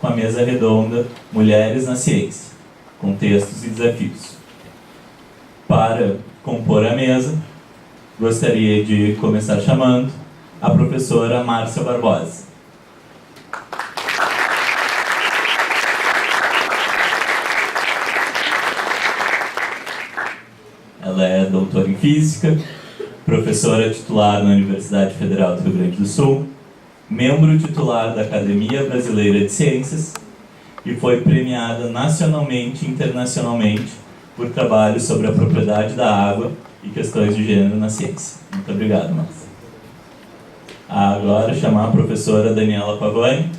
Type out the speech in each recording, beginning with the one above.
com a mesa redonda Mulheres na Ciência, Contextos e Desafios. Para compor a mesa, gostaria de começar chamando a professora Márcia Barbosa. Ela é doutora em Física, professora titular na Universidade Federal do Rio Grande do Sul, membro titular da Academia Brasileira de Ciências e foi premiada nacionalmente e internacionalmente por trabalhos sobre a propriedade da água e questões de gênero na ciência. Muito obrigado, Márcia. Agora chamar a professora Daniela Pavani.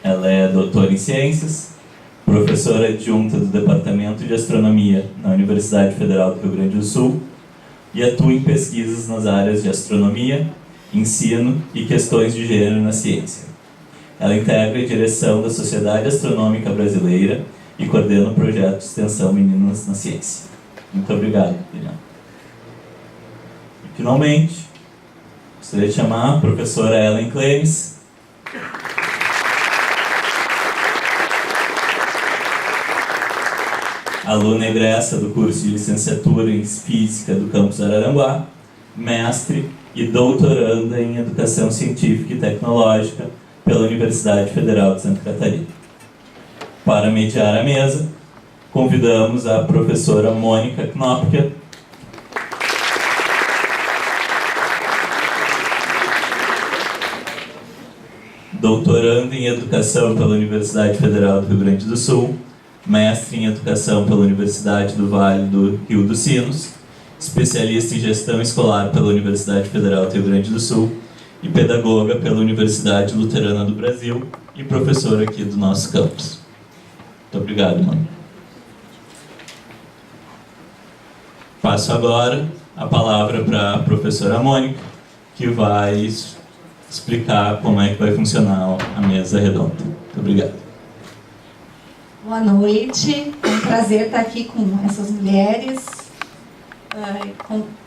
Ela é doutora em Ciências, professora adjunta do Departamento de Astronomia na Universidade Federal do Rio Grande do Sul e atua em pesquisas nas áreas de astronomia, ensino e questões de gênero na ciência. Ela integra a direção da Sociedade Astronômica Brasileira e coordena o projeto de extensão Meninas na Ciência. Muito obrigado, Daniela. E, finalmente, gostaria de chamar a professora Ellen Clemes, aluna egressa do curso de licenciatura em Física do campus Araranguá, mestre e doutoranda em Educação Científica e Tecnológica pela Universidade Federal de Santa Catarina. Para mediar a mesa, convidamos a professora Mônica Knopke, doutoranda em Educação pela Universidade Federal do Rio Grande do Sul, mestre em Educação pela Universidade do Vale do Rio dos Sinos, especialista em Gestão Escolar pela Universidade Federal do Rio Grande do Sul e pedagoga pela Universidade Luterana do Brasil e professora aqui do nosso campus. Muito obrigado, mano. Passo agora a palavra para a professora Mônica, que vai explicar como é que vai funcionar a mesa redonda. Muito obrigado. Boa noite, é um prazer estar aqui com essas mulheres,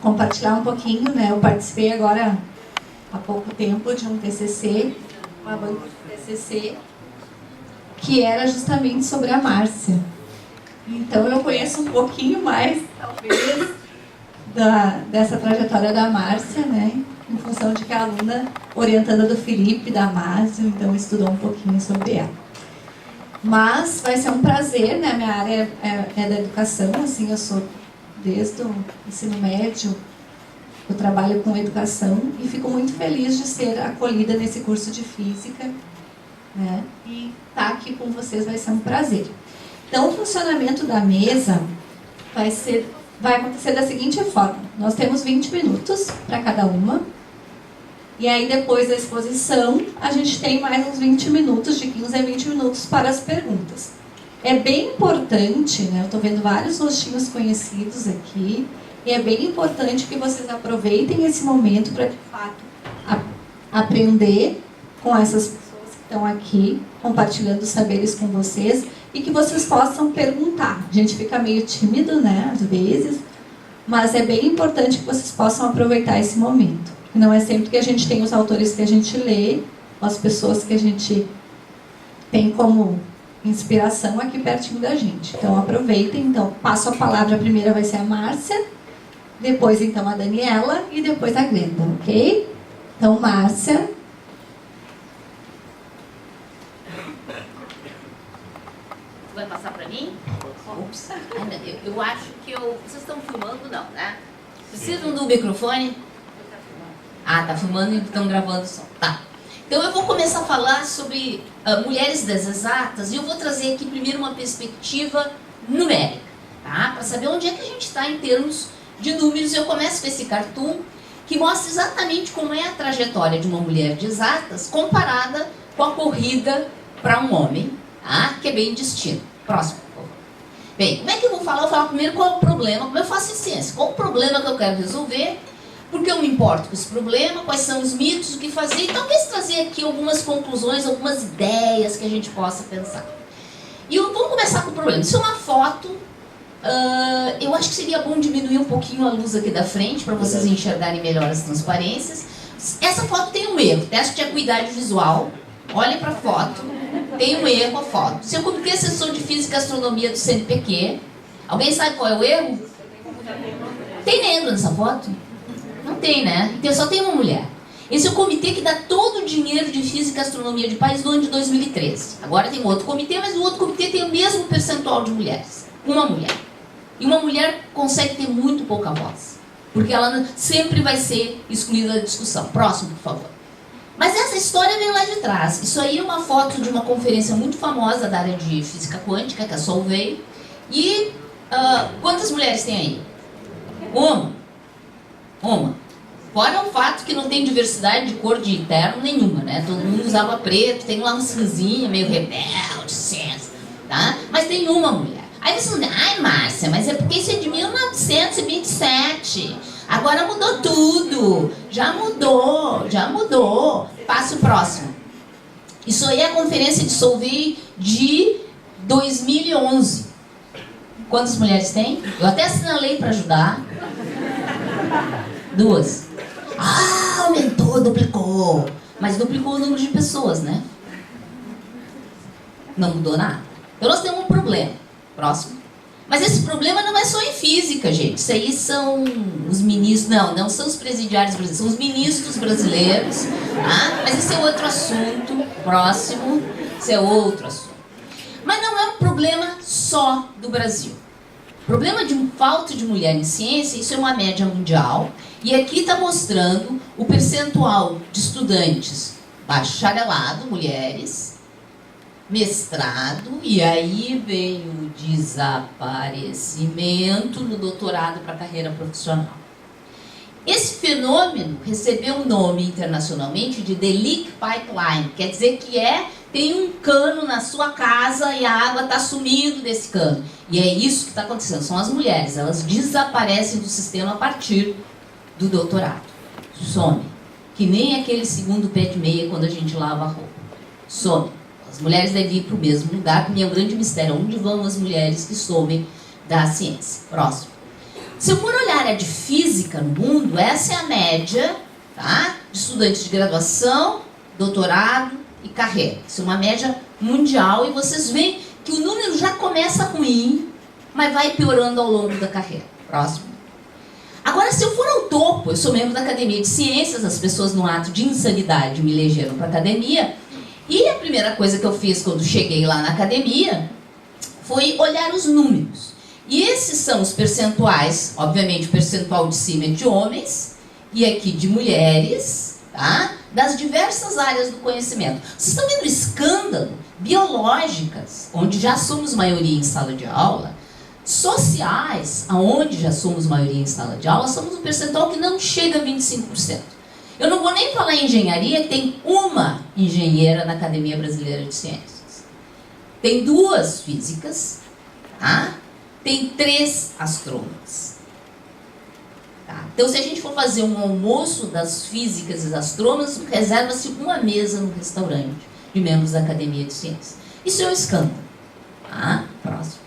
compartilhar um pouquinho, né? Eu participei agora há pouco tempo de um TCC, uma banca de TCC, que era justamente sobre a Márcia. Então eu conheço um pouquinho mais, talvez, dessa trajetória da Márcia, né? Em função de que a aluna orientada do Felipe Damasio, então estudou um pouquinho sobre ela. Mas vai ser um prazer, né? Minha área é da educação, assim, eu sou desde o ensino médio, eu trabalho com educação e fico muito feliz de ser acolhida nesse curso de Física, né? E estar aqui com vocês vai ser um prazer. Então, o funcionamento da mesa vai acontecer da seguinte forma: nós temos 20 minutos para cada uma. E aí, depois da exposição, a gente tem mais uns 20 minutos, de 15 a 20 minutos para as perguntas. É bem importante, né? Eu estou vendo vários rostinhos conhecidos aqui, e é bem importante que vocês aproveitem esse momento para, de fato, aprender com essas pessoas que estão aqui, compartilhando saberes com vocês, e que vocês possam perguntar. A gente fica meio tímido, né, às vezes, mas é bem importante que vocês possam aproveitar esse momento. Não é sempre que a gente tem os autores que a gente lê, as pessoas que a gente tem como inspiração aqui pertinho da gente. Então aproveitem. Então passo a palavra, a primeira vai ser a Márcia, depois então a Daniela e depois a Glenda, ok? Então Márcia. Vai passar para mim? Ops. Eu acho que vocês estão filmando, não, né? Precisam do microfone? Ah, tá filmando e estão gravando som. Tá. Então eu vou começar a falar sobre mulheres das exatas e eu vou trazer aqui primeiro uma perspectiva numérica, tá? Para saber onde é que a gente está em termos de números. Eu começo com esse cartoon que mostra exatamente como é a trajetória de uma mulher de exatas comparada com a corrida para um homem, tá? Que é bem distinto. Próximo, por favor. Bem, como é que eu vou falar? Eu vou falar primeiro qual é o problema, como eu faço em ciência. Qual o problema que eu quero resolver? Porque eu me importo com esse problema, quais são os mitos, o que fazer, e talvez trazer aqui algumas conclusões, algumas ideias que a gente possa pensar. E vamos começar com o problema. Isso é uma foto Eu acho que seria bom diminuir um pouquinho a luz aqui da frente para vocês enxergarem melhor as transparências. Essa foto tem um erro, teste de acuidade visual. Olhem para a foto, tem um erro a foto. Seu Comitê Assessor de Física e Astronomia do CNPq. Alguém sabe qual é o erro? Tem negro nessa foto? Não tem, né? Então só tem uma mulher. Esse é o comitê que dá todo o dinheiro de Física e Astronomia de país do ano de 2013. Agora tem outro comitê, mas o outro comitê tem o mesmo percentual de mulheres. Uma mulher. E uma mulher consegue ter muito pouca voz. Porque ela sempre vai ser excluída da discussão. Próximo, por favor. Mas essa história vem lá de trás. Isso aí é uma foto de uma conferência muito famosa da área de física quântica, que a Sol veio. E quantas mulheres tem aí? Uma. Fora o fato que não tem diversidade de cor de terno nenhuma, né? Todo mundo usava preto, tem lá um cinzinha meio rebelde, cinza, tá? Mas tem uma mulher. Aí você fala, ai Márcia, mas é porque isso é de 1927. Agora mudou tudo. Já mudou. Passa o próximo. Isso aí é a conferência de Solvay de 2011. Quantas mulheres tem? Eu até assinalei para ajudar. 2. Aumentou, duplicou. Mas duplicou o número de pessoas, né? Não mudou nada. Então nós temos um problema. Próximo. Mas esse problema não é só em física, gente. Isso aí são os ministros... Não são os presidiários brasileiros. São os ministros brasileiros. Tá? Mas esse é outro assunto. Próximo. Esse é outro assunto. Mas não é um problema só do Brasil. O problema de falta de mulher em ciência, isso é uma média mundial. E aqui está mostrando o percentual de estudantes bacharelado, mulheres, mestrado, e aí vem o desaparecimento no doutorado para a carreira profissional. Esse fenômeno recebeu um nome internacionalmente de The Leak Pipeline, quer dizer que tem um cano na sua casa e a água está sumindo desse cano. E é isso que está acontecendo, são as mulheres, elas desaparecem do sistema a partir do doutorado. Some. Que nem aquele segundo pé de meia quando a gente lava a roupa. Some. As mulheres devem ir para o mesmo lugar, porque é um grande mistério. Onde vão as mulheres que somem da ciência? Próximo. Se eu for olhar a área de física no mundo, essa é a média, tá? De estudantes de graduação, doutorado e carreira. Isso é uma média mundial e vocês veem que o número já começa ruim, mas vai piorando ao longo da carreira. Próximo. Agora, se eu for ao topo, eu sou membro da Academia de Ciências, as pessoas no ato de insanidade me elegeram para a academia, e a primeira coisa que eu fiz quando cheguei lá na academia foi olhar os números. E esses são os percentuais, obviamente o percentual de cima é de homens, e aqui de mulheres, tá? Das diversas áreas do conhecimento. Vocês estão vendo o escândalo? Biológicas, onde já somos maioria em sala de aula, sociais, aonde já somos maioria em sala de aula, somos um percentual que não chega a 25%. Eu não vou nem falar em engenharia, que tem uma engenheira na Academia Brasileira de Ciências. Tem 2 físicas, tá? Tem 3 astrônomas. Tá? Então, se a gente for fazer um almoço das físicas e das astrônomas, reserva-se uma mesa no restaurante de membros da Academia de Ciências. Isso é um escândalo. Tá? Próximo.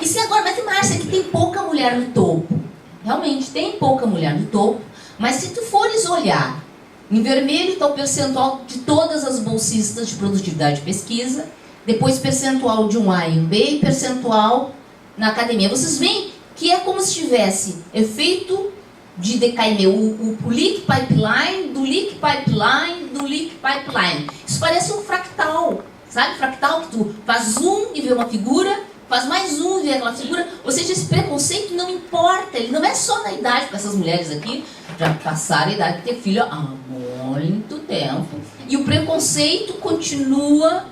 E se agora, mas Márcia, que tem pouca mulher no topo. Realmente, tem pouca mulher no topo, mas se tu fores olhar, em vermelho está o percentual de todas as bolsistas de produtividade de pesquisa, depois percentual de um A e um B e percentual na academia. Vocês veem que é como se tivesse efeito de decaimento, o leak pipeline, do leak pipeline, do leak pipeline. Isso parece um fractal, sabe? Fractal que tu faz zoom e vê uma figura, faz mais um e vê aquela figura. Ou seja, esse preconceito não importa, ele não é só na idade, porque essas mulheres aqui já passaram a idade de ter filho há muito tempo. E o preconceito continua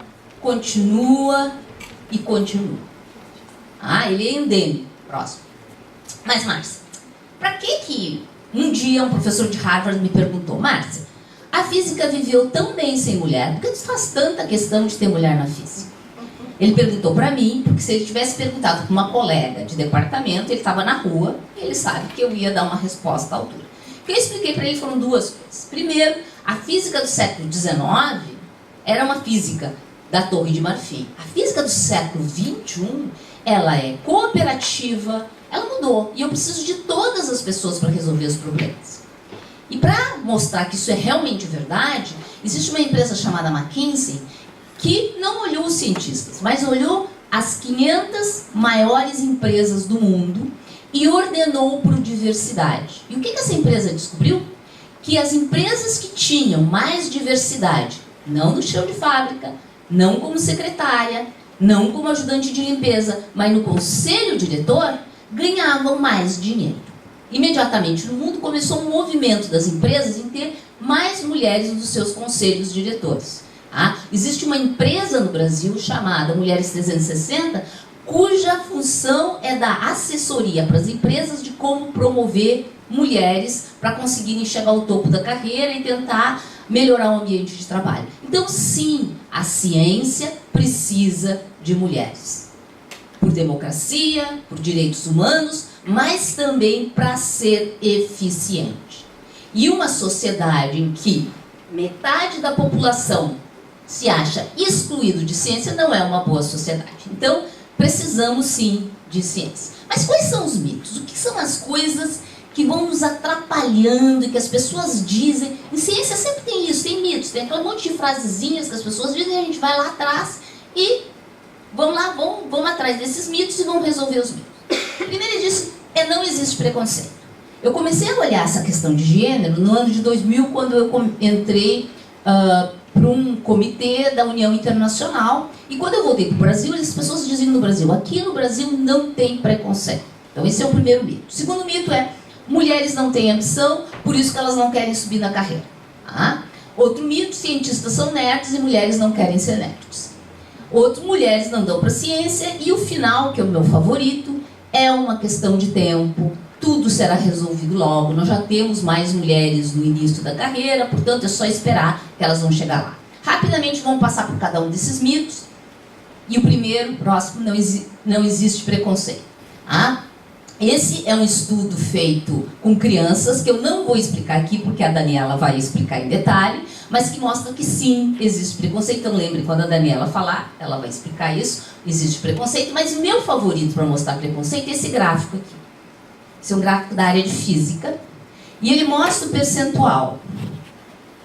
e continua. Ele é endêmico. Próximo. Mas, Márcia, para que um dia um professor de Harvard me perguntou, Márcia, a física viveu tão bem sem mulher, por que tu faz tanta questão de ter mulher na física? Ele perguntou para mim, porque se ele tivesse perguntado para uma colega de departamento, ele estava na rua, e ele sabe que eu ia dar uma resposta à altura. O que eu expliquei para ele foram 2 coisas. Primeiro, a física do século XIX era uma física da Torre de Marfim. A física do século XXI ela é cooperativa, ela mudou. E eu preciso de todas as pessoas para resolver os problemas. E para mostrar que isso é realmente verdade, existe uma empresa chamada McKinsey que não olhou os cientistas, mas olhou as 500 maiores empresas do mundo e ordenou por diversidade. E o que essa empresa descobriu? Que as empresas que tinham mais diversidade, não no chão de fábrica, não como secretária, não como ajudante de limpeza, mas no conselho diretor, ganhavam mais dinheiro. Imediatamente no mundo começou um movimento das empresas em ter mais mulheres nos seus conselhos diretores. Existe uma empresa no Brasil chamada Mulheres 360, cuja função é dar assessoria para as empresas de como promover mulheres para conseguirem chegar ao topo da carreira e tentar melhorar o ambiente de trabalho. Então, sim, a ciência precisa de mulheres. Por democracia, por direitos humanos, mas também para ser eficiente. E uma sociedade em que metade da população se acha excluído de ciência não é uma boa sociedade. Então, precisamos sim de ciência. Mas quais são os mitos? O que são as coisas que vão nos atrapalhando e que as pessoas dizem? Em ciência sempre tem isso, tem mitos, tem aquele monte de frasezinhas que as pessoas dizem, a gente vai lá atrás e vamos lá, vamos atrás desses mitos e vamos resolver os mitos. Primeiro disso não existe preconceito. Eu comecei a olhar essa questão de gênero no ano de 2000, quando eu entrei para um comitê da União Internacional. E quando eu voltei para o Brasil, as pessoas diziam no Brasil, aqui no Brasil não tem preconceito. Então esse é o primeiro mito. O segundo mito é, mulheres não têm ambição, por isso que elas não querem subir na carreira. Outro mito, cientistas são nerds e mulheres não querem ser nerds. Outro, mulheres não dão para ciência. E o final, que é o meu favorito, é uma questão de tempo. Tudo será resolvido logo, nós já temos mais mulheres no início da carreira, portanto é só esperar que elas vão chegar lá. Rapidamente vamos passar por cada um desses mitos. E o primeiro, próximo, não existe preconceito. Esse é um estudo feito com crianças, que eu não vou explicar aqui, porque a Daniela vai explicar em detalhe, mas que mostra que sim, existe preconceito. Então lembre, quando a Daniela falar, ela vai explicar isso, existe preconceito, mas o meu favorito para mostrar preconceito é esse gráfico aqui. Esse é um gráfico da área de física, e ele mostra o percentual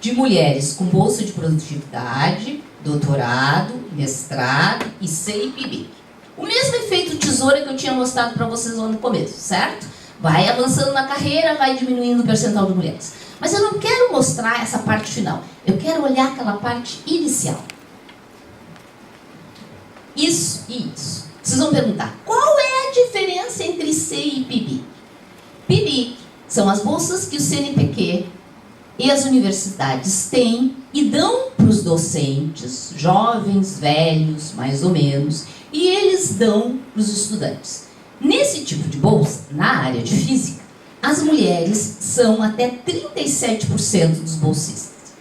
de mulheres com bolsa de produtividade, doutorado, mestrado e CIPB. O mesmo efeito tesoura que eu tinha mostrado para vocês lá no começo, certo? Vai avançando na carreira, vai diminuindo o percentual de mulheres. Mas eu não quero mostrar essa parte final, eu quero olhar aquela parte inicial. Isso e isso. Vocês vão perguntar, qual é a diferença entre C e PIBIC? PIBIC são as bolsas que o CNPq e as universidades têm e dão para os docentes, jovens, velhos, mais ou menos, e eles dão para os estudantes. Nesse tipo de bolsa, na área de física, as mulheres são até 37% dos bolsistas.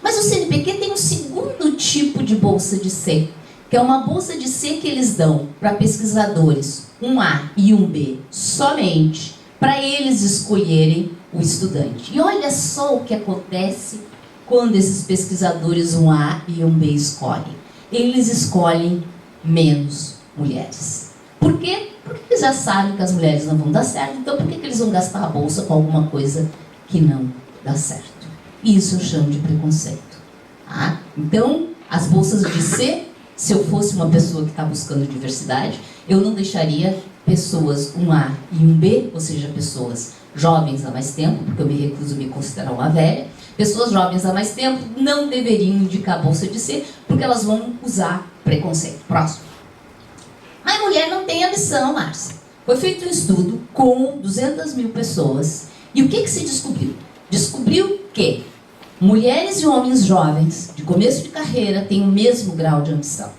Mas o CNPq tem um segundo tipo de bolsa de C, que é uma bolsa de C que eles dão para pesquisadores 1A e 1B somente, para eles escolherem o estudante. E olha só o que acontece quando esses pesquisadores 1A e 1B escolhem. Eles escolhem menos mulheres. Por quê? Porque eles já sabem que as mulheres não vão dar certo, então por que eles vão gastar a bolsa com alguma coisa que não dá certo? Isso eu chamo de preconceito. Então, as bolsas de C, se eu fosse uma pessoa que está buscando diversidade, eu não deixaria pessoas 1A e 1B, ou seja, pessoas jovens há mais tempo, porque eu me recuso a me considerar uma velha. Pessoas jovens há mais tempo não deveriam indicar a bolsa de C, porque elas vão usar preconceito. Próximo. A mulher não tem ambição, Márcia. Foi feito um estudo com 200 mil pessoas. E o que se descobriu? Descobriu que mulheres e homens jovens, de começo de carreira, têm o mesmo grau de ambição.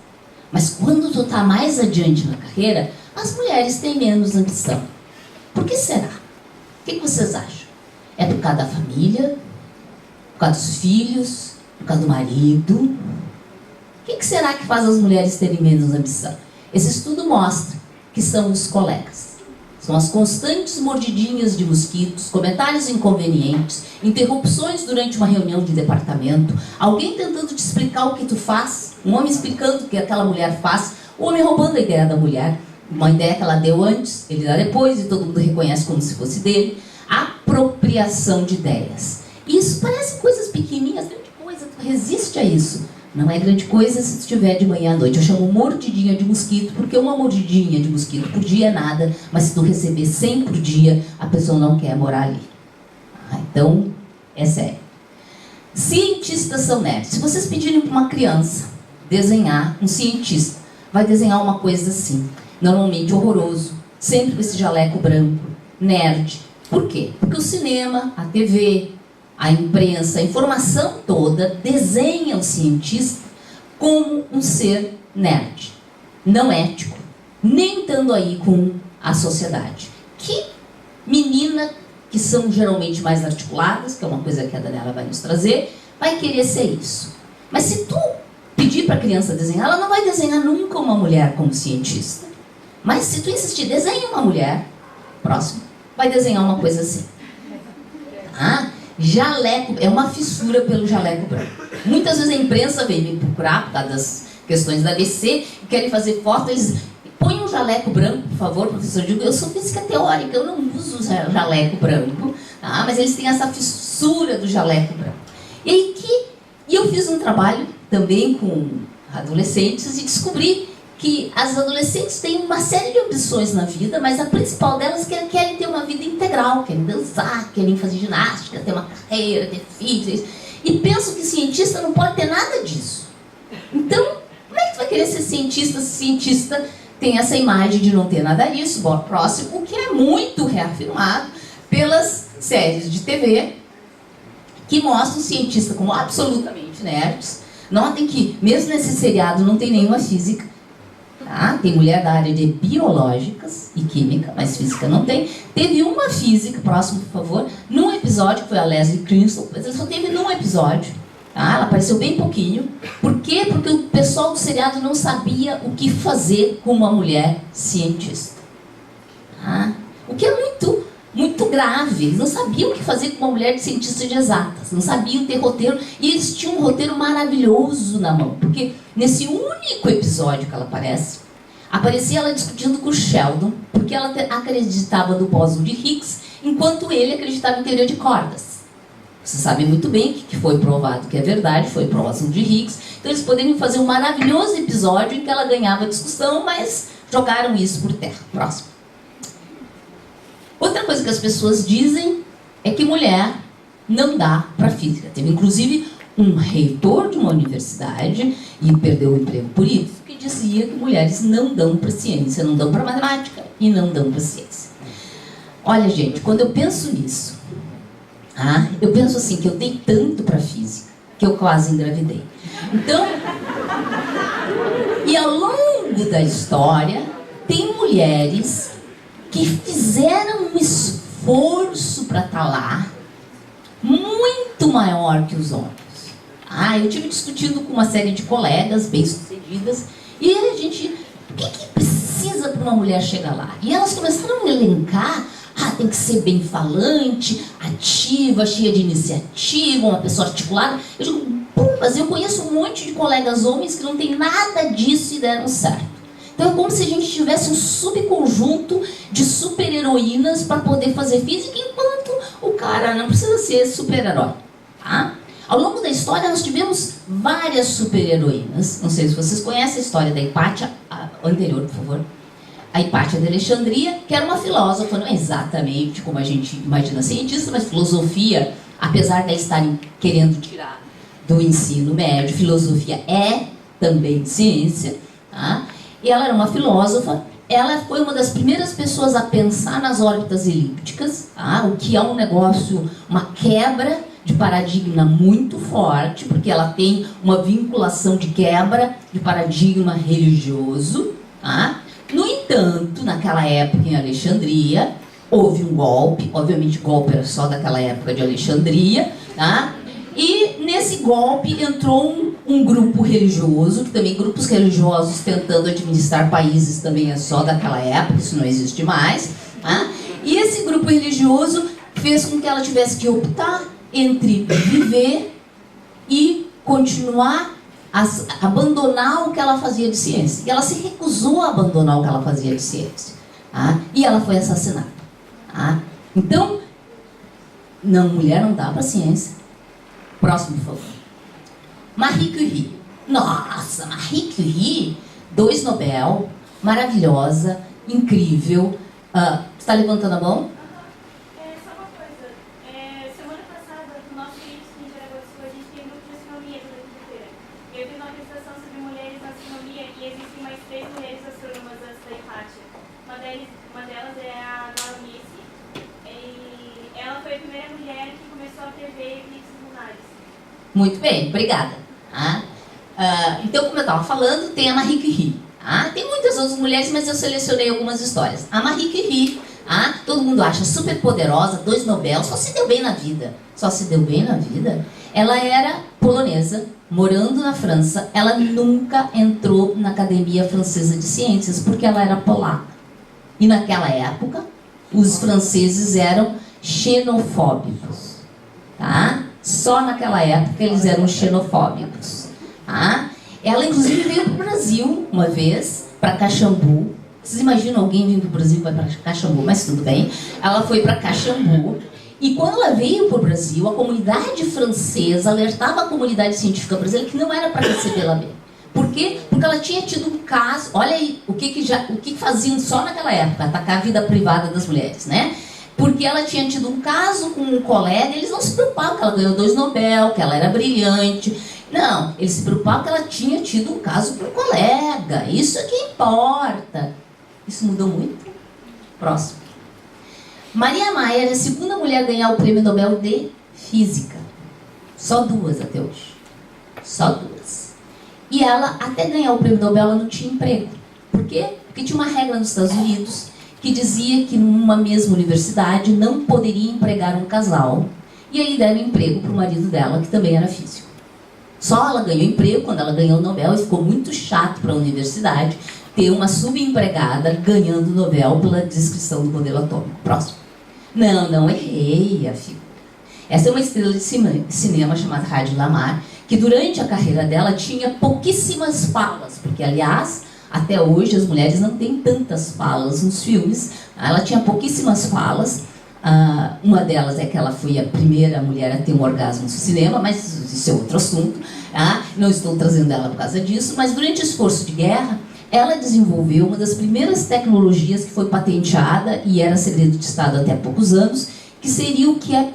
Mas quando tu está mais adiante na carreira, as mulheres têm menos ambição. Por que será? O que vocês acham? É por causa da família? Por causa dos filhos? Por causa do marido? O que será que faz as mulheres terem menos ambição? Esse estudo mostra que são os colegas. São as constantes mordidinhas de mosquitos, comentários inconvenientes, interrupções durante uma reunião de departamento, alguém tentando te explicar o que tu faz, um homem explicando o que aquela mulher faz, o homem roubando a ideia da mulher. uma ideia que ela deu antes, ele dá depois e todo mundo reconhece como se fosse dele. Apropriação de ideias. Isso parece coisas pequenininhas, grande coisa, tu resiste a isso. Não é grande coisa se estiver de manhã à noite. Eu chamo mordidinha de mosquito, porque uma mordidinha de mosquito por dia é nada, mas se tu receber 100 por dia, a pessoa não quer morar ali. Então, é sério. Cientistas são nerds. Se vocês pedirem para uma criança desenhar um cientista, vai desenhar uma coisa assim, normalmente horroroso, sempre com esse jaleco branco, nerd. Por quê? Porque o cinema, a TV, a imprensa, a informação toda desenha o cientista como um ser nerd, não ético, nem estando aí com a sociedade. Que menina, que são geralmente mais articuladas, que é uma coisa que a Daniela vai nos trazer, vai querer ser isso. Mas se tu pedir para a criança desenhar, ela não vai desenhar nunca uma mulher como cientista. Mas se tu insistir, desenha uma mulher, próximo, vai desenhar uma coisa assim. Tá? Jaleco, é uma fissura pelo jaleco branco. Muitas vezes a imprensa vem me procurar por causa das questões da ABC, querem fazer foto, eles põem um jaleco branco, por favor, professor. Eu digo, eu sou física teórica, eu não uso jaleco branco, tá? Mas eles têm essa fissura do jaleco branco. E eu fiz um trabalho também com adolescentes e descobri que as adolescentes têm uma série de ambições na vida, mas a principal delas é que querem ter uma vida integral, querem dançar, querem fazer ginástica, ter uma carreira, ter filhos. E pensam que cientista não pode ter nada disso. Então, como é que tu vai querer ser cientista se cientista tem essa imagem de não ter nada disso? Bom, próximo, o que é muito reafirmado pelas séries de TV que mostram o cientista como absolutamente nerds. Notem que, mesmo nesse seriado, não tem nenhuma física. Tá? Tem mulher da área de biológicas e química, mas física não tem. Teve uma física, próximo, por favor, num episódio, que foi a Leslie Crystal, mas ela só teve num episódio. Tá? Ela apareceu bem pouquinho. Por quê? Porque o pessoal do seriado não sabia o que fazer com uma mulher cientista. Tá? O que é muito grave. Eles não sabiam o que fazer com uma mulher de cientista de exatas. Não sabiam ter roteiro. E eles tinham um roteiro maravilhoso na mão. Porque nesse único episódio que ela aparece, aparecia ela discutindo com o Sheldon, porque ela acreditava no bóson de Higgs, enquanto ele acreditava em teoria de cordas. Vocês sabem muito bem que foi provado que é verdade, foi bóson de Higgs. Então eles poderiam fazer um maravilhoso episódio em que ela ganhava a discussão, mas jogaram isso por terra. Próximo. Outra coisa que as pessoas dizem é que mulher não dá para física. Teve inclusive um reitor de uma universidade, e perdeu o emprego por isso, que dizia que mulheres não dão para ciência, não dão para matemática e não dão para ciência. Olha, gente, quando eu penso nisso, eu penso assim, que eu dei tanto para física que eu quase engravidei. Então, e ao longo da história, tem mulheres que fizeram um esforço para estar lá, muito maior que os homens. Eu tive discutindo com uma série de colegas bem-sucedidas, e a gente, o que precisa para uma mulher chegar lá? E elas começaram a elencar, tem que ser bem falante, ativa, cheia de iniciativa, uma pessoa articulada. Eu digo, mas eu conheço um monte de colegas homens que não tem nada disso e deram certo. Então é como se a gente tivesse um subconjunto de super-heroínas para poder fazer física, enquanto o cara não precisa ser super-herói. Tá? Ao longo da história nós tivemos várias super-heroínas. Não sei se vocês conhecem a história da Hipátia, anterior, por favor. A Hipátia de Alexandria, que era uma filósofa, não é exatamente como a gente imagina cientista, mas filosofia, apesar de estarem querendo tirar do ensino médio, filosofia é também ciência, tá? E ela era uma filósofa, ela foi uma das primeiras pessoas a pensar nas órbitas elípticas, tá? O que é um negócio, uma quebra de paradigma muito forte, porque ela tem uma vinculação de quebra de paradigma religioso. Tá? No entanto, naquela época em Alexandria, houve um golpe, obviamente o golpe era só daquela época de Alexandria, tá? E nesse golpe entrou um grupo religioso, que também grupos religiosos tentando administrar países também é só daquela época, isso não existe mais. Tá? E esse grupo religioso fez com que ela tivesse que optar entre viver e continuar abandonar o que ela fazia de ciência. E ela se recusou a abandonar o que ela fazia de ciência. E ela foi assassinada. Então, não, mulher não dá para ciência. Próximo, por favor. Marie Curie. Nossa, Marie Curie, 2 Nobel, maravilhosa, incrível. Você está levantando a mão? Só uma coisa. Semana passada, no nosso índice em Jaraguá do Sul, a gente tem grupo de astronomia toda quinta-feira. Eu vi uma apresentação sobre mulheres na astronomia e existem mais 3 mulheres astrônomas antes da Hipátia. Uma delas é a Galamice. E ela foi a primeira mulher que começou a prever eclipses lunares. Muito bem, obrigada. Então, como eu estava falando, tem a Marie Curie. Tem muitas outras mulheres, mas eu selecionei algumas histórias. A Marie Curie, todo mundo acha super poderosa, 2 Nobel, só se deu bem na vida. Só se deu bem na vida. Ela era polonesa, morando na França. Ela nunca entrou na Academia Francesa de Ciências, porque ela era polaca. E naquela época, os franceses eram xenofóbicos. Só naquela época eles eram xenofóbicos. Ela inclusive veio para o Brasil uma vez, para Caxambu. Vocês imaginam alguém vindo para o Brasil e vai para Caxambu, mas tudo bem. Ela foi para Caxambu. E quando ela veio para o Brasil, a comunidade francesa alertava a comunidade científica brasileira que não era para recebê-la bem. Por quê? Porque ela tinha tido um caso. Olha aí o que faziam só naquela época, atacar a vida privada das mulheres, né? Porque ela tinha tido um caso com um colega, eles não se preocupavam que ela ganhou 2 Nobel, que ela era brilhante. Não, eles se preocupavam que ela tinha tido um caso com um colega. Isso é que importa. Isso mudou muito? Próximo. Maria Mayer é a segunda mulher a ganhar o Prêmio Nobel de Física. Só 2 até hoje. Só 2. E ela, até ganhar o Prêmio Nobel, ela não tinha emprego. Por quê? Porque tinha uma regra nos Estados Unidos que dizia que numa mesma universidade não poderia empregar um casal. E aí deram emprego para o marido dela, que também era físico. Só ela ganhou emprego quando ela ganhou o Nobel, e ficou muito chato para a universidade ter uma subempregada ganhando o Nobel pela descrição do modelo atômico. Próximo. Não errei a figura. Essa é uma estrela de cinema chamada Hedy Lamarr, que durante a carreira dela tinha pouquíssimas falas, porque, aliás, até hoje as mulheres não têm tantas falas nos filmes. Ela tinha pouquíssimas falas. Uma delas é que ela foi a primeira mulher a ter um orgasmo no cinema, mas isso é outro assunto. Não estou trazendo ela por causa disso, mas durante o esforço de guerra, ela desenvolveu uma das primeiras tecnologias que foi patenteada e era segredo de Estado até há poucos anos, que seria o que é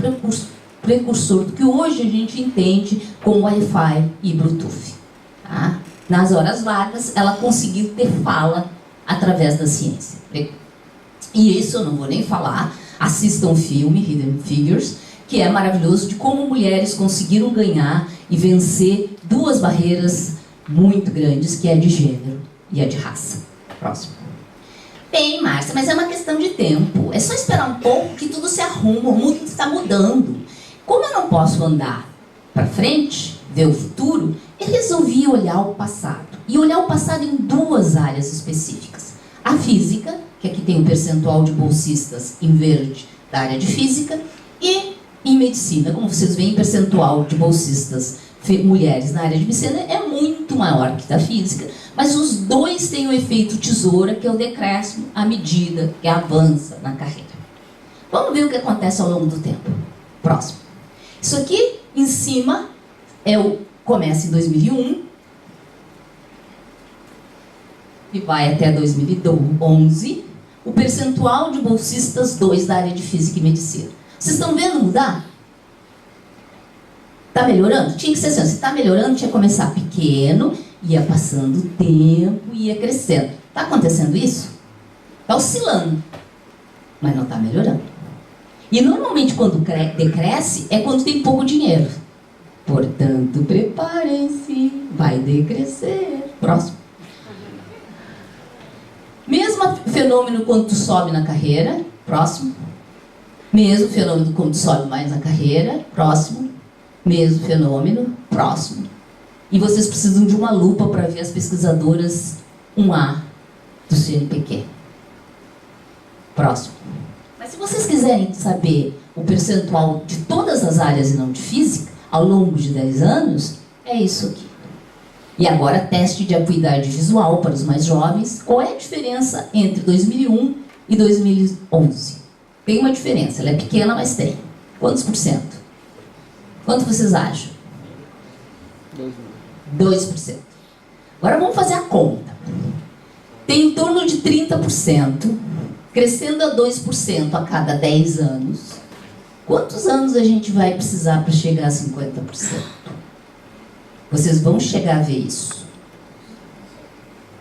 precursor do que hoje a gente entende como Wi-Fi e Bluetooth. Nas horas vagas, ela conseguiu ter fala através da ciência. E isso eu não vou nem falar. Assistam o filme Hidden Figures, que é maravilhoso, de como mulheres conseguiram ganhar e vencer 2 barreiras muito grandes, que é a de gênero e a de raça. Próximo. Bem, Márcia, mas é uma questão de tempo. É só esperar um pouco que tudo se arruma, o mundo está mudando. Como eu não posso andar para frente, ver o futuro, eu resolvi olhar o passado. E olhar o passado em 2 áreas específicas. A física, que aqui tem um percentual de bolsistas em verde da área de física, e em medicina, como vocês veem, o percentual de bolsistas mulheres na área de medicina é muito maior que da física, mas os 2 têm o efeito tesoura, que é o decréscimo à medida que avança na carreira. Vamos ver o que acontece ao longo do tempo. Próximo. Isso aqui, em cima, começa em 2001 e vai até 2011, o percentual de bolsistas 2 da área de física e medicina. Vocês estão vendo mudar? Está melhorando? Tinha que ser assim. Se está melhorando, tinha que começar pequeno, ia passando o tempo, ia crescendo. Está acontecendo isso? Está oscilando, mas não está melhorando. E normalmente quando decresce é quando tem pouco dinheiro. Portanto, preparem-se, vai decrescer. Próximo. Mesmo fenômeno quando tu sobe na carreira. Próximo. Mesmo fenômeno quando tu sobe mais na carreira. Próximo. Mesmo fenômeno. Próximo. E vocês precisam de uma lupa para ver as pesquisadoras 1A do CNPq. Próximo. Mas se vocês quiserem saber o percentual de todas as áreas e não de física, ao longo de 10 anos, é isso aqui. E agora, teste de acuidade visual para os mais jovens. Qual é a diferença entre 2001 e 2011? Tem uma diferença, ela é pequena, mas tem. Quantos por cento? Quanto vocês acham? 2%. Agora vamos fazer a conta. Tem em torno de 30%, crescendo a 2% a cada 10 anos. Quantos anos a gente vai precisar para chegar a 50%? Vocês vão chegar a ver isso.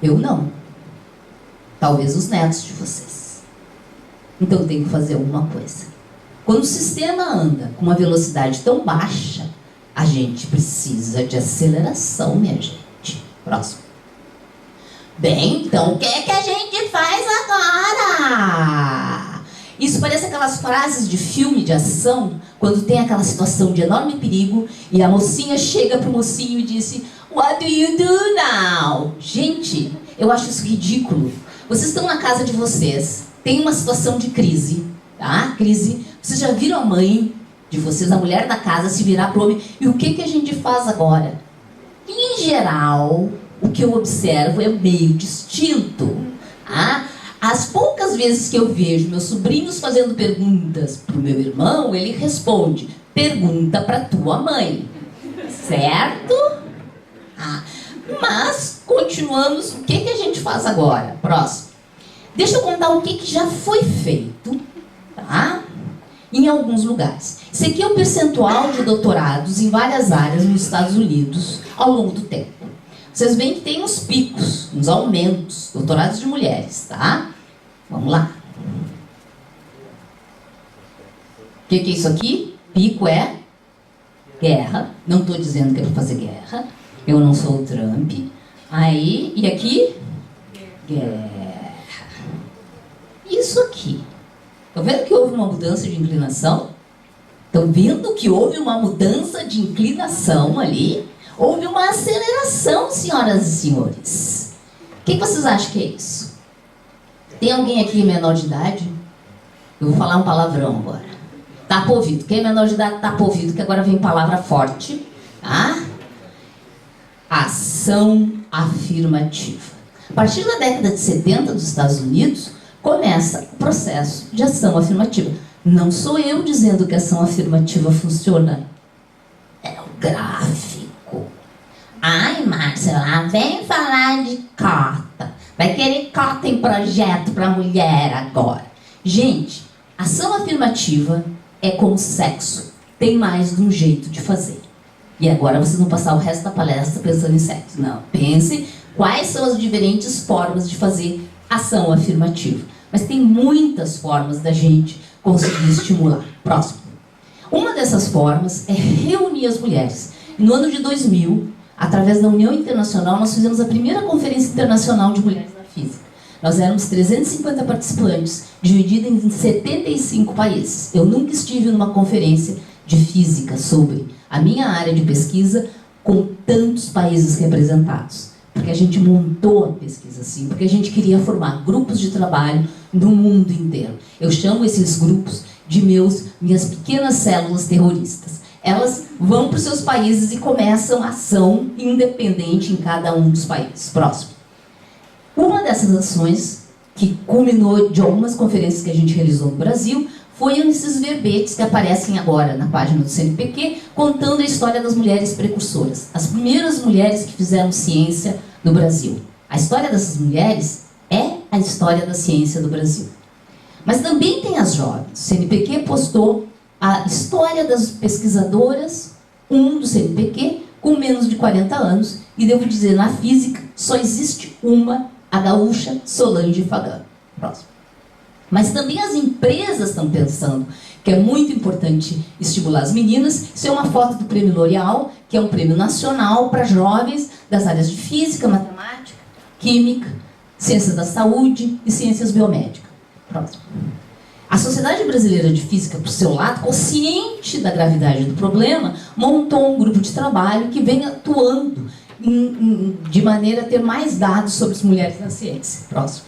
Eu não. Talvez os netos de vocês. Então tem que fazer alguma coisa. Quando o sistema anda com uma velocidade tão baixa, a gente precisa de aceleração, minha gente. Próximo. Bem, então o que é que a gente faz agora? Isso parece aquelas frases de filme de ação, quando tem aquela situação de enorme perigo e a mocinha chega pro mocinho e diz: "What do you do now?" Gente, eu acho isso ridículo. Vocês estão na casa de vocês, tem uma situação de crise, tá? Crise. Vocês já viram a mãe de vocês, a mulher da casa, se virar pro homem? E o que a gente faz agora? Em geral, o que eu observo é meio distinto. Ah, as poucas vezes que eu vejo meus sobrinhos fazendo perguntas pro meu irmão, ele responde: "Pergunta pra tua mãe." Certo? Mas, continuamos. O que a gente faz agora? Próximo. Deixa eu contar o que já foi feito, tá? Em alguns lugares. Esse aqui é o percentual de doutorados em várias áreas nos Estados Unidos ao longo do tempo. Vocês veem que tem uns picos, uns aumentos, doutorados de mulheres, tá? Vamos lá. O que é isso aqui? Pico é guerra. Não estou dizendo que é para fazer guerra. Eu não sou o Trump. Aí, e aqui? Guerra. Isso aqui. Estão vendo que houve uma mudança de inclinação? Estão vendo que houve uma mudança de inclinação ali? Houve uma aceleração, senhoras e senhores. O que vocês acham que é isso? Tem alguém aqui menor de idade? Eu vou falar um palavrão agora. Tapa o ouvido. Quem é menor de idade, tapa o ouvido, que agora vem palavra forte. Tá? Ação afirmativa. A partir da década de 70 dos Estados Unidos, começa o processo de ação afirmativa. Não sou eu dizendo que a ação afirmativa funciona. É o gráfico. Ai, Márcia, lá vem falar de cota. Vai querer cota em projeto para mulher agora. Gente, ação afirmativa é como sexo. Tem mais de um jeito de fazer. E agora vocês vão passar o resto da palestra pensando em sexo. Não, pense quais são as diferentes formas de fazer ação afirmativa. Mas tem muitas formas da gente conseguir estimular. Próximo. Uma dessas formas é reunir as mulheres. No ano de 2000, através da União Internacional, nós fizemos a primeira Conferência Internacional de Mulheres na Física. Nós éramos 350 participantes, divididos em 75 países. Eu nunca estive numa conferência de física sobre a minha área de pesquisa com tantos países representados. Porque a gente montou a pesquisa assim, porque a gente queria formar grupos de trabalho no mundo inteiro. Eu chamo esses grupos de minhas pequenas células terroristas. Elas vão para os seus países e começam ação independente em cada um dos países. Próximo. Uma dessas ações, que culminou de algumas conferências que a gente realizou no Brasil, foi esses verbetes que aparecem agora na página do CNPq, contando a história das mulheres precursoras. As primeiras mulheres que fizeram ciência no Brasil. A história dessas mulheres é a história da ciência do Brasil. Mas também tem as jovens. O CNPq postou a história das pesquisadoras, do CNPq, com menos de 40 anos, e devo dizer, na física, só existe uma, a gaúcha Solange Fagan. Próximo. Mas também as empresas estão pensando que é muito importante estimular as meninas. Isso é uma foto do Prêmio L'Oréal, que é um prêmio nacional para jovens das áreas de física, matemática, química, ciências da saúde e ciências biomédicas. Próximo. A Sociedade Brasileira de Física, por seu lado, consciente da gravidade do problema, montou um grupo de trabalho que vem atuando de maneira a ter mais dados sobre as mulheres na ciência. Próximo.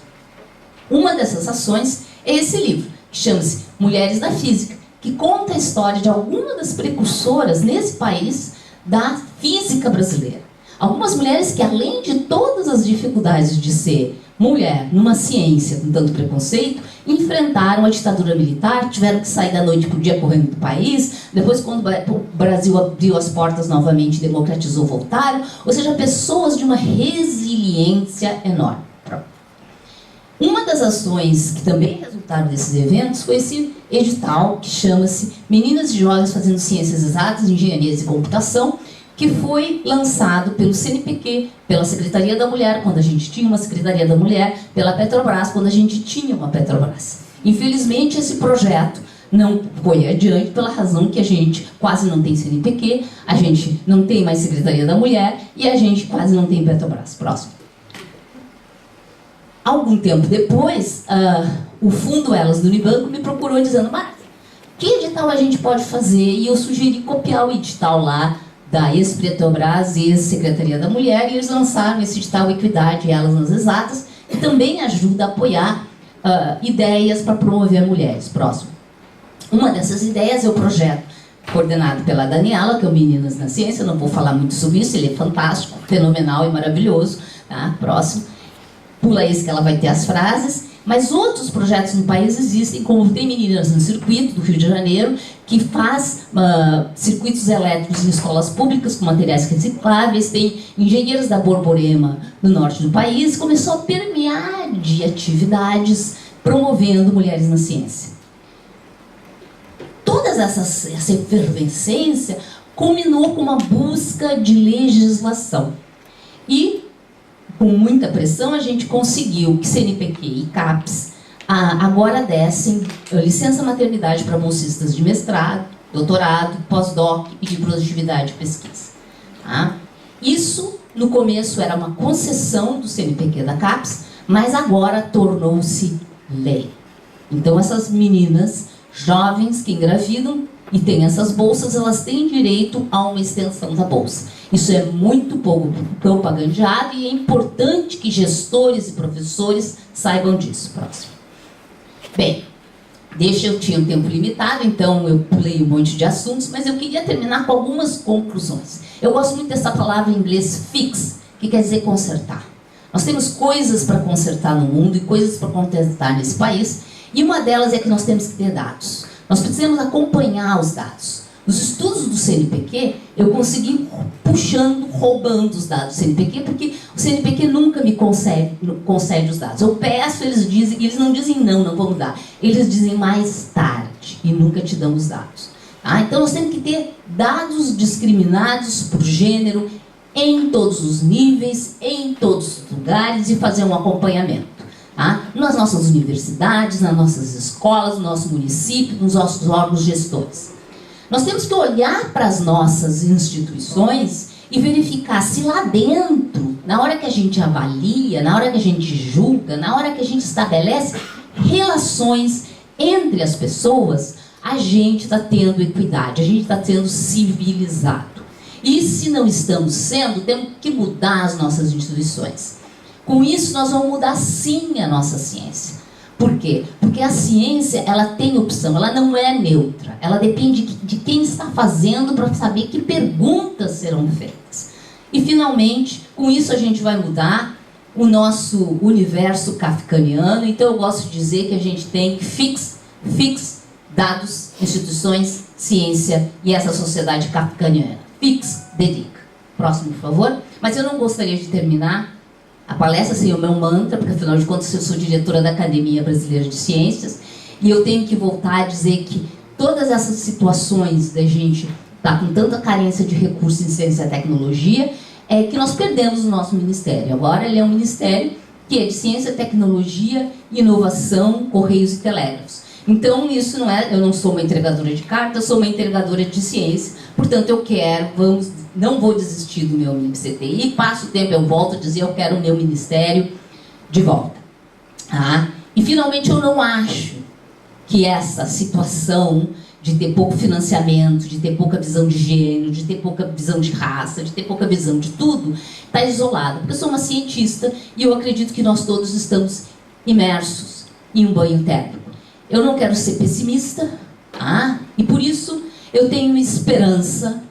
Uma dessas ações é esse livro, que chama-se Mulheres da Física, que conta a história de alguma das precursoras nesse país da física brasileira. Algumas mulheres que, além de todas as dificuldades de ser mulher numa ciência com tanto preconceito, enfrentaram a ditadura militar, tiveram que sair da noite para o dia correndo do país, depois quando o Brasil abriu as portas novamente, democratizou, voltaram, ou seja, pessoas de uma resiliência enorme. Uma das ações que também resultaram desses eventos foi esse edital que chama-se Meninas e Jovens Fazendo Ciências Exatas, Engenharias e Computação, que foi lançado pelo CNPq, pela Secretaria da Mulher, quando a gente tinha uma Secretaria da Mulher, pela Petrobras, quando a gente tinha uma Petrobras. Infelizmente, esse projeto não foi adiante pela razão que a gente quase não tem CNPq, a gente não tem mais Secretaria da Mulher e a gente quase não tem Petrobras. Próximo. Algum tempo depois, o Fundo Elas do Unibanco me procurou dizendo: Marta, que edital a gente pode fazer? E eu sugeri copiar o edital lá da ex-Petrobras e ex-Secretaria da Mulher, e eles lançaram esse edital Equidade Elas nas Exatas, que também ajuda a apoiar ideias para promover mulheres. Próximo. Uma dessas ideias é o projeto coordenado pela Daniela, que é o Meninas na Ciência. Eu não vou falar muito sobre isso, ele é fantástico, fenomenal e maravilhoso. Tá? Próximo. Pula esse que ela vai ter as frases. Mas outros projetos no país existem, como tem Meninas no Circuito, do Rio de Janeiro, que faz circuitos elétricos em escolas públicas com materiais recicláveis. Tem Engenheiros da Borborema, no norte do país. Começou a permear de atividades promovendo mulheres na ciência. Toda essa efervescência culminou com uma busca de legislação. E com muita pressão, a gente conseguiu que CNPq e CAPES agora dessem licença maternidade para bolsistas de mestrado, doutorado, pós-doc e de produtividade de pesquisa. Tá? Isso, no começo, era uma concessão do CNPq da CAPES, mas agora tornou-se lei. Então, essas meninas jovens que engravidam e têm essas bolsas, elas têm direito a uma extensão da bolsa. Isso é muito pouco propagandeado e é importante que gestores e professores saibam disso. Próximo. Bem, eu tinha um tempo limitado, então eu pulei um monte de assuntos, mas eu queria terminar com algumas conclusões. Eu gosto muito dessa palavra em inglês fix, que quer dizer consertar. Nós temos coisas para consertar no mundo e coisas para consertar nesse país, e uma delas é que nós temos que ter dados. Nós precisamos acompanhar os dados. Nos estudos do CNPq, eu consegui roubando os dados do CNPq, porque o CNPq nunca me concede os dados. Eu peço, eles dizem, eles não dizem não vamos dar. Eles dizem mais tarde e nunca te dão os dados. Tá? Então nós temos que ter dados discriminados por gênero em todos os níveis, em todos os lugares e fazer um acompanhamento. Tá? Nas nossas universidades, nas nossas escolas, no nosso município, nos nossos órgãos gestores. Nós temos que olhar para as nossas instituições e verificar se lá dentro, na hora que a gente avalia, na hora que a gente julga, na hora que a gente estabelece relações entre as pessoas, a gente está tendo equidade, a gente está sendo civilizado. E se não estamos sendo, temos que mudar as nossas instituições. Com isso, nós vamos mudar sim a nossa ciência. Por quê? Porque a ciência, ela tem opção, ela não é neutra. Ela depende de quem está fazendo para saber que perguntas serão feitas. E, finalmente, com isso a gente vai mudar o nosso universo kafkaniano. Então, eu gosto de dizer que a gente tem fix, dados, instituições, ciência e essa sociedade kafkaniana. Fix, dedica. Próximo, por favor. Mas eu não gostaria de terminar a palestra sem o meu mantra, porque afinal de contas eu sou diretora da Academia Brasileira de Ciências e eu tenho que voltar a dizer que todas essas situações da gente estar com tanta carência de recursos em ciência e tecnologia é que nós perdemos o nosso ministério. Agora ele é um ministério que é de ciência, tecnologia, inovação, correios e telégrafos. Então isso não é, eu não sou uma entregadora de carta, eu sou uma entregadora de ciência, portanto eu quero, não vou desistir do meu MCTI, passo o tempo, eu volto a dizer, eu quero o meu ministério de volta. Ah, e finalmente eu não acho que essa situação de ter pouco financiamento, de ter pouca visão de gênero, de ter pouca visão de raça, de ter pouca visão de tudo, está isolada. Porque eu sou uma cientista e eu acredito que nós todos estamos imersos em um banho térmico. Eu não quero ser pessimista, e por isso eu tenho esperança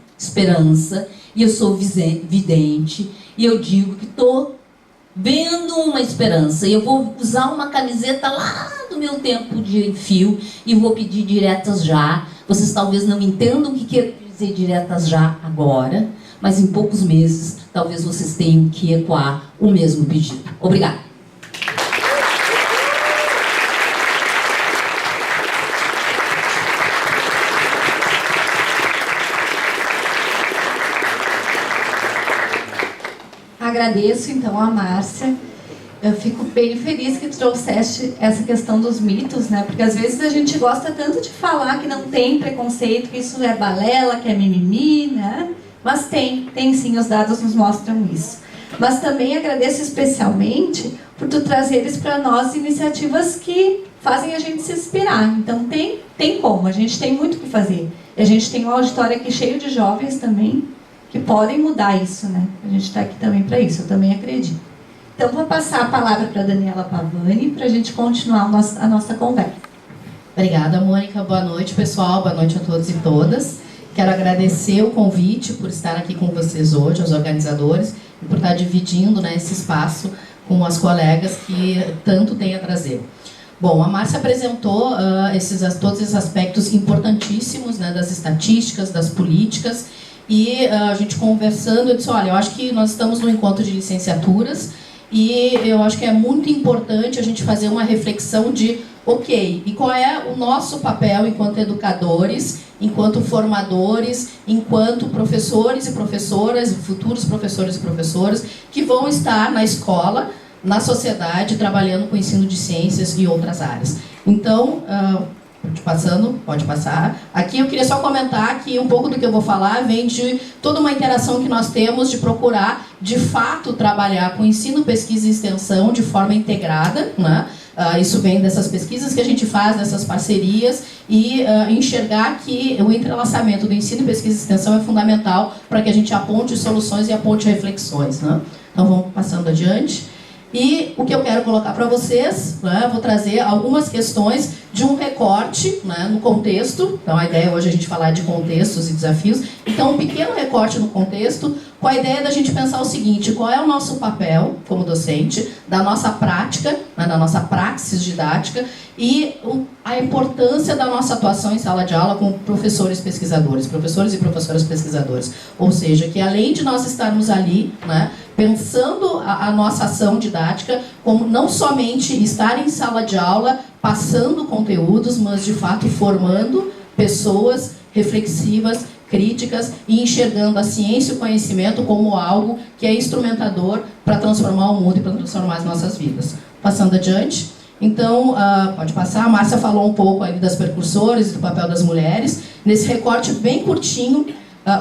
e eu sou vidente, e eu digo que estou vendo uma esperança. E eu vou usar uma camiseta lá do meu tempo de fio e vou pedir diretas já. Vocês talvez não entendam o que quer dizer diretas já agora, mas em poucos meses talvez vocês tenham que ecoar o mesmo pedido. Obrigada. Agradeço então a Márcia. Eu fico bem feliz que tu trouxeste essa questão dos mitos, né? Porque às vezes a gente gosta tanto de falar que não tem preconceito, que isso é balela, que é mimimi, né? Mas tem sim, os dados nos mostram isso. Mas também agradeço especialmente por tu trazeres para nós iniciativas que fazem a gente se inspirar. Então tem como, a gente tem muito o que fazer. E a gente tem um auditório aqui cheio de jovens também, que podem mudar isso, né? A gente está aqui também para isso, eu também acredito. Então, vou passar a palavra para a Daniela Pavani, para a gente continuar a nossa conversa. Obrigada, Mônica. Boa noite, pessoal. Boa noite a todos e todas. Quero agradecer o convite por estar aqui com vocês hoje, aos organizadores, e por estar dividindo, né, esse espaço com as colegas que tanto têm a trazer. Bom, a Márcia apresentou todos esses aspectos importantíssimos, né, das estatísticas, das políticas, e a gente conversando, eu disse, olha, eu acho que nós estamos no encontro de licenciaturas e eu acho que é muito importante a gente fazer uma reflexão de, ok, e qual é o nosso papel enquanto educadores, enquanto formadores, enquanto professores e professoras, futuros professores e professoras, que vão estar na escola, na sociedade, trabalhando com o ensino de ciências e outras áreas. Então, pode passar. Aqui eu queria só comentar que um pouco do que eu vou falar vem de toda uma interação que nós temos de procurar, de fato, trabalhar com ensino, pesquisa e extensão de forma integrada, né? Isso vem dessas pesquisas que a gente faz, dessas parcerias, e enxergar que o entrelaçamento do ensino, pesquisa e extensão é fundamental para que a gente aponte soluções e aponte reflexões, né? Então vamos passando adiante. E o que eu quero colocar para vocês, né, vou trazer algumas questões de um recorte, né, no contexto. Então a ideia hoje é a gente falar de contextos e desafios. Então um pequeno recorte no contexto, com a ideia da gente pensar o seguinte, qual é o nosso papel como docente, da nossa prática, né, da nossa praxis didática e a importância da nossa atuação em sala de aula com professores pesquisadores, professores e professoras pesquisadores. Ou seja, que além de nós estarmos ali, né, pensando a nossa ação didática como não somente estar em sala de aula passando conteúdos, mas de fato formando pessoas reflexivas, críticas e enxergando a ciência e o conhecimento como algo que é instrumentador para transformar o mundo e para transformar as nossas vidas. Passando adiante. Então, pode passar, a Márcia falou um pouco ali das percursoras e do papel das mulheres. Nesse recorte bem curtinho,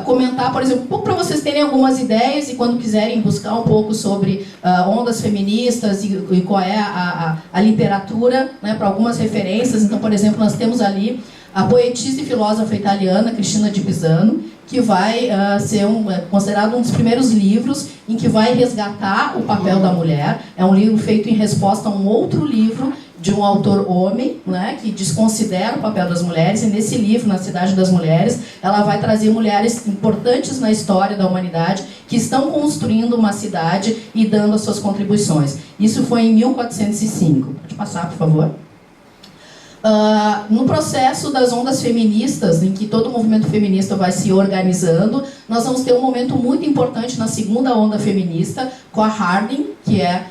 comentar, por exemplo, um pouco para vocês terem algumas ideias e quando quiserem buscar um pouco sobre ondas feministas e qual é a literatura, né, para algumas referências. Então, por exemplo, nós temos ali a poetisa e filósofa italiana Cristina de Pisano, que vai ser considerado um dos primeiros livros em que vai resgatar o papel da mulher. É um livro feito em resposta a um outro livro de um autor homem, né, que desconsidera o papel das mulheres, e nesse livro, Na Cidade das Mulheres, ela vai trazer mulheres importantes na história da humanidade que estão construindo uma cidade e dando as suas contribuições. Isso foi em 1405. Pode passar, por favor. No processo das ondas feministas, em que todo o movimento feminista vai se organizando, nós vamos ter um momento muito importante na segunda onda feminista, com a Harding, que é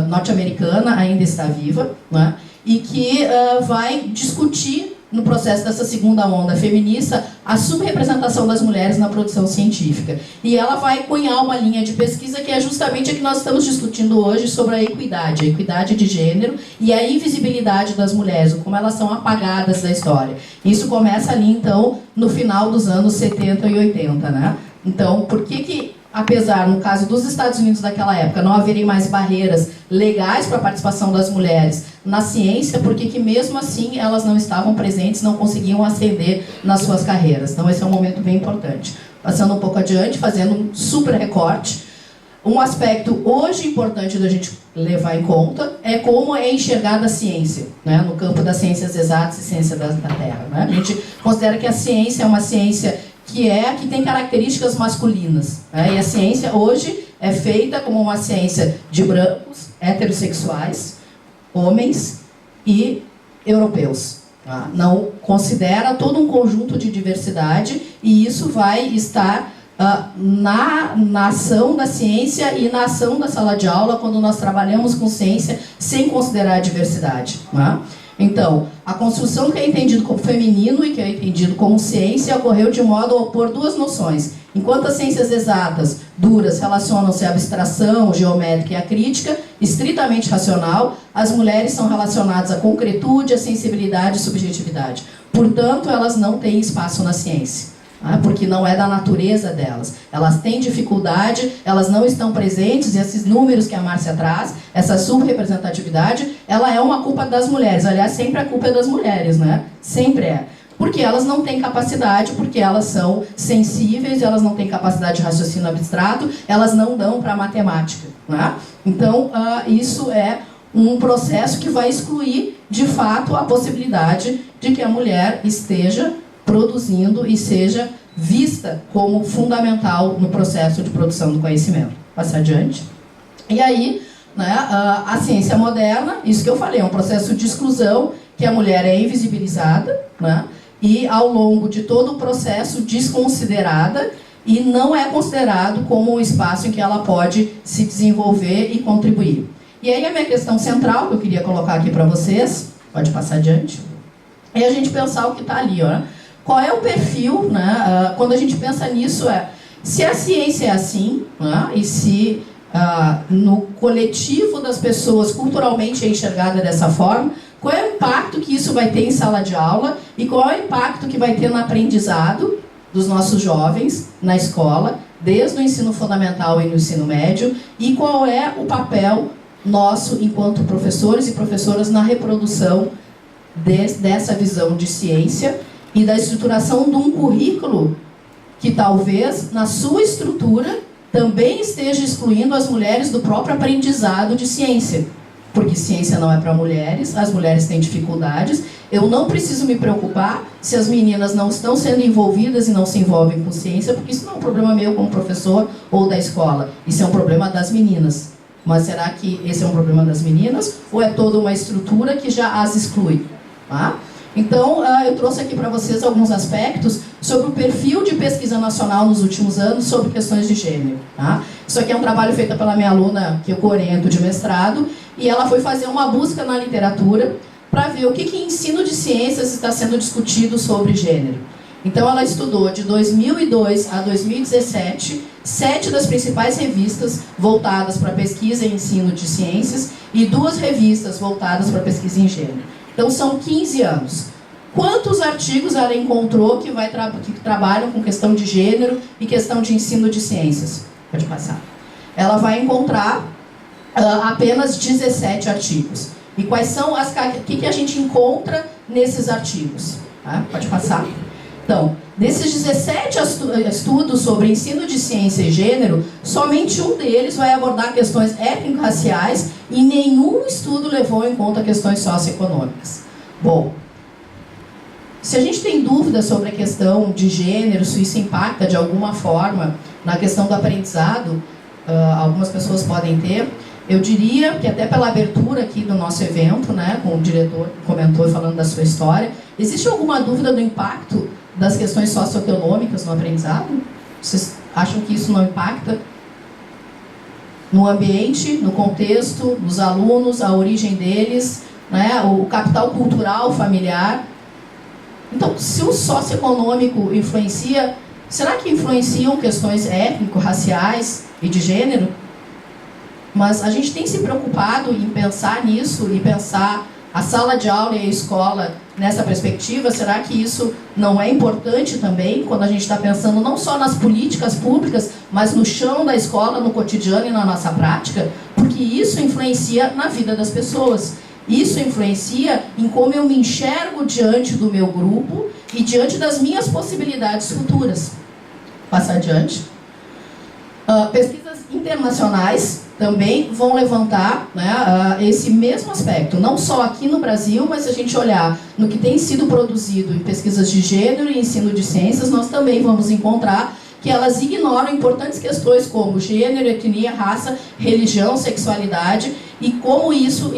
norte-americana, ainda está viva, né? E que vai discutir, no processo dessa segunda onda feminista, a subrepresentação das mulheres na produção científica. E ela vai cunhar uma linha de pesquisa que é justamente a que nós estamos discutindo hoje sobre a equidade de gênero e a invisibilidade das mulheres, como elas são apagadas da história. Isso começa ali, então, no final dos anos 70 e 80, né? Então, por que apesar, no caso dos Estados Unidos daquela época, não haverem mais barreiras legais para a participação das mulheres na ciência, porque que mesmo assim elas não estavam presentes, não conseguiam ascender nas suas carreiras. Então esse é um momento bem importante. Passando um pouco adiante, fazendo um super recorte, um aspecto hoje importante da gente levar em conta é como é enxergada a ciência, né, no campo das ciências exatas e ciência da Terra. Né? A gente considera que a ciência é uma ciência que tem características masculinas, né? E a ciência hoje é feita como uma ciência de brancos, heterossexuais, homens e europeus. Tá? Não considera todo um conjunto de diversidade, e isso vai estar na ação da ciência e na ação da sala de aula quando nós trabalhamos com ciência sem considerar a diversidade. Tá? Então, a construção do que é entendido como feminino e que é entendido como ciência ocorreu de modo a opor duas noções. Enquanto as ciências exatas, duras, relacionam-se à abstração geométrica e à crítica, estritamente racional, as mulheres são relacionadas à concretude, à sensibilidade e subjetividade. Portanto, elas não têm espaço na ciência, porque não é da natureza delas. Elas têm dificuldade, elas não estão presentes, e esses números que a Márcia traz, essa subrepresentatividade, ela é uma culpa das mulheres. Aliás, sempre a culpa é das mulheres, né? Sempre é. Porque elas não têm capacidade, porque elas são sensíveis, elas não têm capacidade de raciocínio abstrato, elas não dão para a matemática. Né? Então, isso é um processo que vai excluir, de fato, a possibilidade de que a mulher esteja produzindo e seja vista como fundamental no processo de produção do conhecimento. Passe adiante. E aí, né, a ciência moderna, isso que eu falei, é um processo de exclusão, que a mulher é invisibilizada, né, e ao longo de todo o processo desconsiderada, e não é considerado como um espaço em que ela pode se desenvolver e contribuir. E aí a minha questão central, que eu queria colocar aqui para vocês, pode passar adiante, é a gente pensar o que está ali, ó. Qual é o perfil, né? Quando a gente pensa nisso, se a ciência é assim, né? E se no coletivo das pessoas culturalmente é enxergada dessa forma, qual é o impacto que isso vai ter em sala de aula e qual é o impacto que vai ter no aprendizado dos nossos jovens na escola, desde o ensino fundamental e no ensino médio, e qual é o papel nosso enquanto professores e professoras na reprodução dessa visão de ciência e da estruturação de um currículo que talvez, na sua estrutura, também esteja excluindo as mulheres do próprio aprendizado de ciência. Porque ciência não é para mulheres, as mulheres têm dificuldades. Eu não preciso me preocupar se as meninas não estão sendo envolvidas e não se envolvem com ciência, porque isso não é um problema meu como professor ou da escola. Isso é um problema das meninas. Mas será que esse é um problema das meninas? Ou é toda uma estrutura que já as exclui? Tá? Então, eu trouxe aqui para vocês alguns aspectos sobre o perfil de pesquisa nacional nos últimos anos sobre questões de gênero. Tá? Isso aqui é um trabalho feito pela minha aluna, que eu oriento, de mestrado, e ela foi fazer uma busca na literatura para ver o que em ensino de ciências está sendo discutido sobre gênero. Então, ela estudou de 2002 a 2017, 7 das principais revistas voltadas para pesquisa e ensino de ciências e 2 revistas voltadas para pesquisa em gênero. Então, são 15 anos. Quantos artigos ela encontrou que trabalham com questão de gênero e questão de ensino de ciências? Pode passar. Ela vai encontrar apenas 17 artigos. E quais são o que a gente encontra nesses artigos? Tá? Pode passar. Então, desses 17 estudos sobre ensino de ciência e gênero, somente um deles vai abordar questões étnico-raciais e nenhum estudo levou em conta questões socioeconômicas. Bom, se a gente tem dúvidas sobre a questão de gênero, se isso impacta de alguma forma na questão do aprendizado, algumas pessoas podem ter, eu diria que até pela abertura aqui do nosso evento, né, com o diretor que comentou falando da sua história, existe alguma dúvida do impacto das questões socioeconômicas no aprendizado? Vocês acham que isso não impacta no ambiente, no contexto, nos alunos, a origem deles, né, o capital cultural familiar? Então, se o socioeconômico influencia, será que influenciam questões étnico-raciais e de gênero? Mas a gente tem se preocupado em pensar nisso e pensar a sala de aula e a escola nessa perspectiva. Será que isso não é importante também quando a gente está pensando não só nas políticas públicas, mas no chão da escola, no cotidiano e na nossa prática? Porque isso influencia na vida das pessoas. Isso influencia em como eu me enxergo diante do meu grupo e diante das minhas possibilidades futuras. Passa adiante. Pesquisas internacionais também vão levantar, né, esse mesmo aspecto, não só aqui no Brasil, mas se a gente olhar no que tem sido produzido em pesquisas de gênero e ensino de ciências, nós também vamos encontrar que elas ignoram importantes questões como gênero, etnia, raça, religião, sexualidade e como isso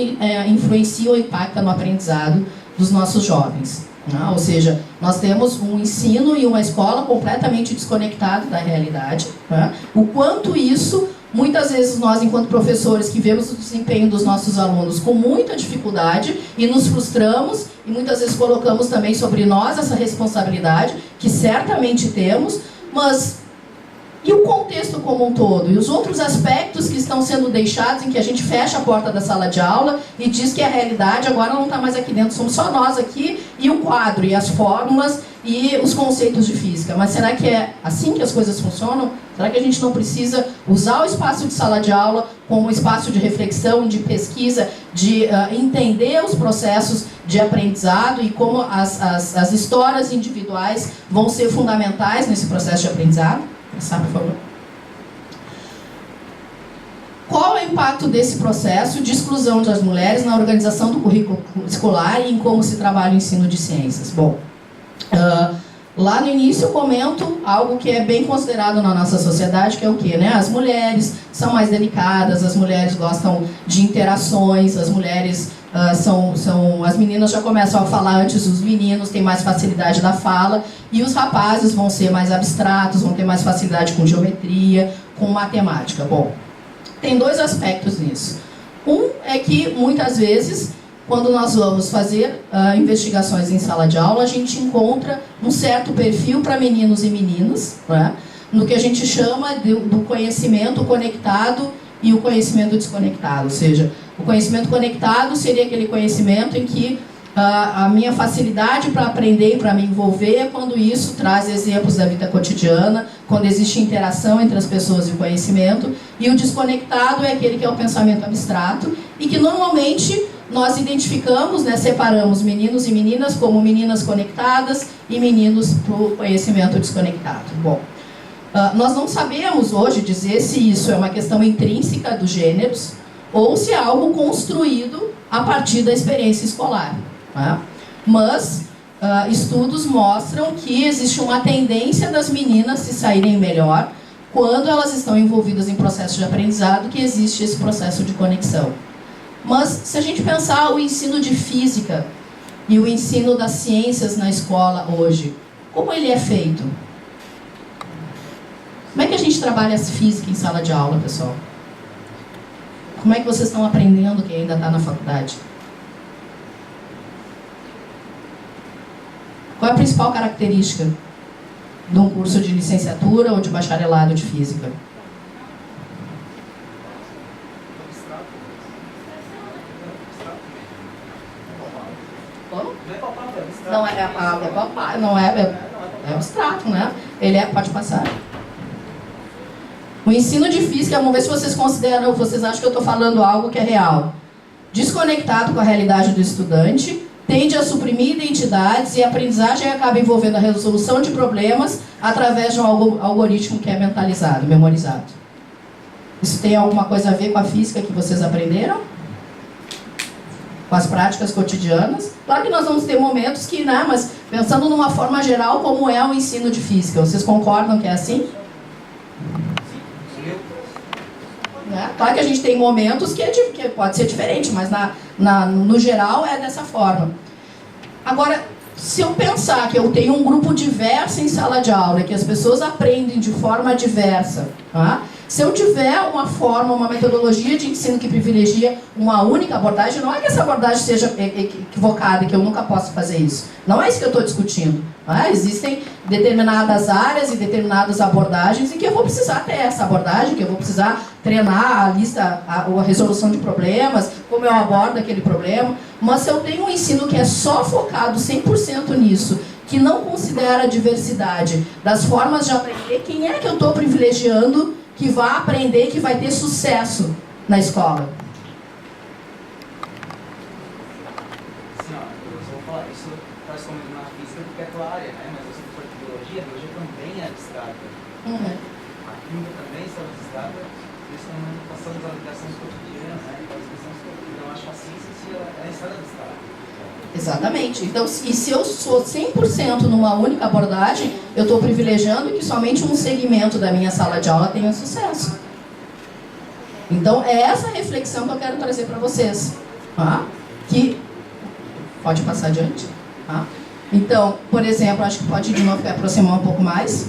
influencia ou impacta no aprendizado dos nossos jovens. Né? Ou seja, nós temos um ensino e uma escola completamente desconectado da realidade. Né? O quanto isso, muitas vezes nós, enquanto professores, que vemos o desempenho dos nossos alunos com muita dificuldade e nos frustramos e muitas vezes colocamos também sobre nós essa responsabilidade, que certamente temos, mas e o contexto como um todo? E os outros aspectos que estão sendo deixados em que a gente fecha a porta da sala de aula e diz que a realidade agora não está mais aqui dentro, somos só nós aqui e o quadro, e as fórmulas e os conceitos de física. Mas será que é assim que as coisas funcionam? Será que a gente não precisa usar o espaço de sala de aula como um espaço de reflexão, de pesquisa, de entender os processos de aprendizado e como as histórias individuais vão ser fundamentais nesse processo de aprendizado? Passar, por favor. Qual é o impacto desse processo de exclusão das mulheres na organização do currículo escolar e em como se trabalha o ensino de ciências? Bom, lá no início eu comento algo que é bem considerado na nossa sociedade, que é o quê? Né? As mulheres são mais delicadas, as mulheres gostam de interações, as mulheres as meninas já começam a falar antes dos meninos, têm mais facilidade da fala, e os rapazes vão ser mais abstratos, vão ter mais facilidade com geometria, com matemática. Bom, tem dois aspectos nisso. Um é que, muitas vezes, quando nós vamos fazer investigações em sala de aula, a gente encontra um certo perfil para meninos e meninas, né, no que a gente chama do conhecimento conectado e o conhecimento desconectado. Ou seja, o conhecimento conectado seria aquele conhecimento em que a minha facilidade para aprender e para me envolver é quando isso traz exemplos da vida cotidiana, quando existe interação entre as pessoas e o conhecimento. E o desconectado é aquele que é o pensamento abstrato e que normalmente nós identificamos, né, separamos meninos e meninas como meninas conectadas e meninos para o conhecimento desconectado. Bom, nós não sabemos hoje dizer se isso é uma questão intrínseca dos gêneros ou se é algo construído a partir da experiência escolar. Né? Mas estudos mostram que existe uma tendência das meninas se saírem melhor quando elas estão envolvidas em processo de aprendizado, que existe esse processo de conexão. Mas se a gente pensar o ensino de física e o ensino das ciências na escola hoje, como ele é feito? Como é que a gente trabalha física em sala de aula, pessoal? Como é que vocês estão aprendendo quem ainda está na faculdade? Qual é a principal característica de um curso de licenciatura ou de bacharelado de física? Não é palpável, não é abstrato, né? Ele pode passar. O ensino de física, vamos ver se vocês consideram, vocês acham que eu estou falando algo que é real. Desconectado com a realidade do estudante, tende a suprimir identidades e a aprendizagem acaba envolvendo a resolução de problemas através de um algoritmo que é mentalizado, memorizado. Isso tem alguma coisa a ver com a física que vocês aprenderam? Com as práticas cotidianas? Claro que nós vamos ter momentos que, né, mas pensando numa forma geral, como é o ensino de física, vocês concordam que é assim? Né? Claro que a gente tem momentos que pode ser diferente, mas no geral é dessa forma. Agora, se eu pensar que eu tenho um grupo diverso em sala de aula, que as pessoas aprendem de forma diversa, tá? Se eu tiver uma forma, uma metodologia de ensino que privilegia uma única abordagem, não é que essa abordagem seja equivocada, que eu nunca posso fazer isso. Não é isso que eu estou discutindo. Tá? Existem determinadas áreas e determinadas abordagens em que eu vou precisar ter essa abordagem, que eu vou precisar treinar a resolução de problemas, como eu abordo aquele problema. Mas se eu tenho um ensino que é só focado 100% nisso, que não considera a diversidade das formas de aprender, quem é que eu estou privilegiando que vai aprender, que vai ter sucesso na escola? Sim, eu vou falar, isso faz como na física porque é a tua área, né? Mas você for biologia, a biologia também é abstrata. A química também é abstrata, eles estão passando as ligações cotidianas, né? As questões cotidianas. Então, eu acho que a ciência em si, ela é a história do Estado. Exatamente. Então, e se eu sou 100% numa única abordagem, eu estou privilegiando que somente um segmento da minha sala de aula tenha sucesso. Então, é essa reflexão que eu quero trazer para vocês. Tá? Que... Pode passar adiante? Tá? Então, por exemplo, acho que pode de novo aproximar um pouco mais.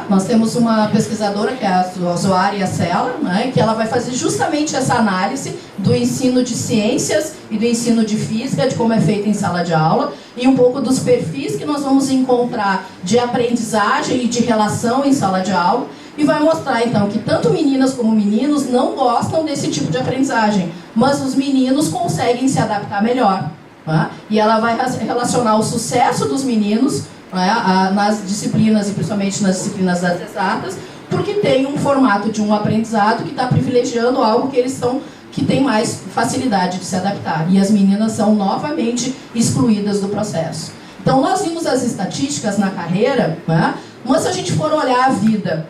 Nós temos uma pesquisadora, que é a Zoária Sela, né, que ela vai fazer justamente essa análise do ensino de ciências e do ensino de física, de como é feito em sala de aula, e um pouco dos perfis que nós vamos encontrar de aprendizagem e de relação em sala de aula, e vai mostrar, então, que tanto meninas como meninos não gostam desse tipo de aprendizagem, mas os meninos conseguem se adaptar melhor. Né? E ela vai relacionar o sucesso dos meninos, né, nas disciplinas, e principalmente nas disciplinas das exatas, porque tem um formato de um aprendizado que está privilegiando algo que eles são, que tem mais facilidade de se adaptar. E as meninas são novamente excluídas do processo. Então, nós vimos as estatísticas na carreira, né, mas se a gente for olhar a vida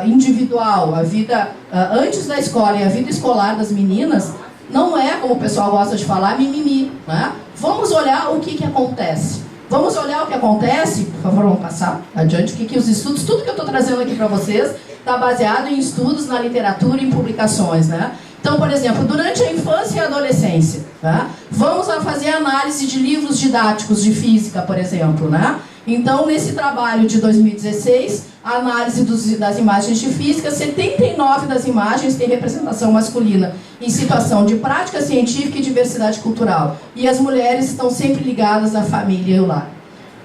individual, a vida antes da escola e a vida escolar das meninas, não é, como o pessoal gosta de falar, mimimi. Né? Vamos olhar o que acontece. Vamos olhar o que acontece, por favor, vamos passar adiante, o que os estudos, tudo que eu estou trazendo aqui para vocês, está baseado em estudos na literatura e em publicações, né? Então, por exemplo, durante a infância e a adolescência, né? Vamos fazer análise de livros didáticos de física, por exemplo, né? Então, nesse trabalho de 2016, a análise das imagens de física, 79 das imagens têm representação masculina em situação de prática científica e diversidade cultural. E as mulheres estão sempre ligadas à família e ao lar.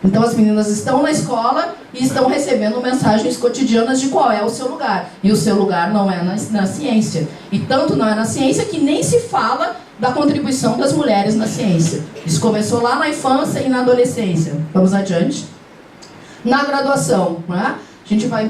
Então, as meninas estão na escola e estão recebendo mensagens cotidianas de qual é o seu lugar. E o seu lugar não é na ciência. E tanto não é na ciência que nem se fala da contribuição das mulheres na ciência. Isso começou lá na infância e na adolescência. Vamos adiante. Na graduação, né? A gente vai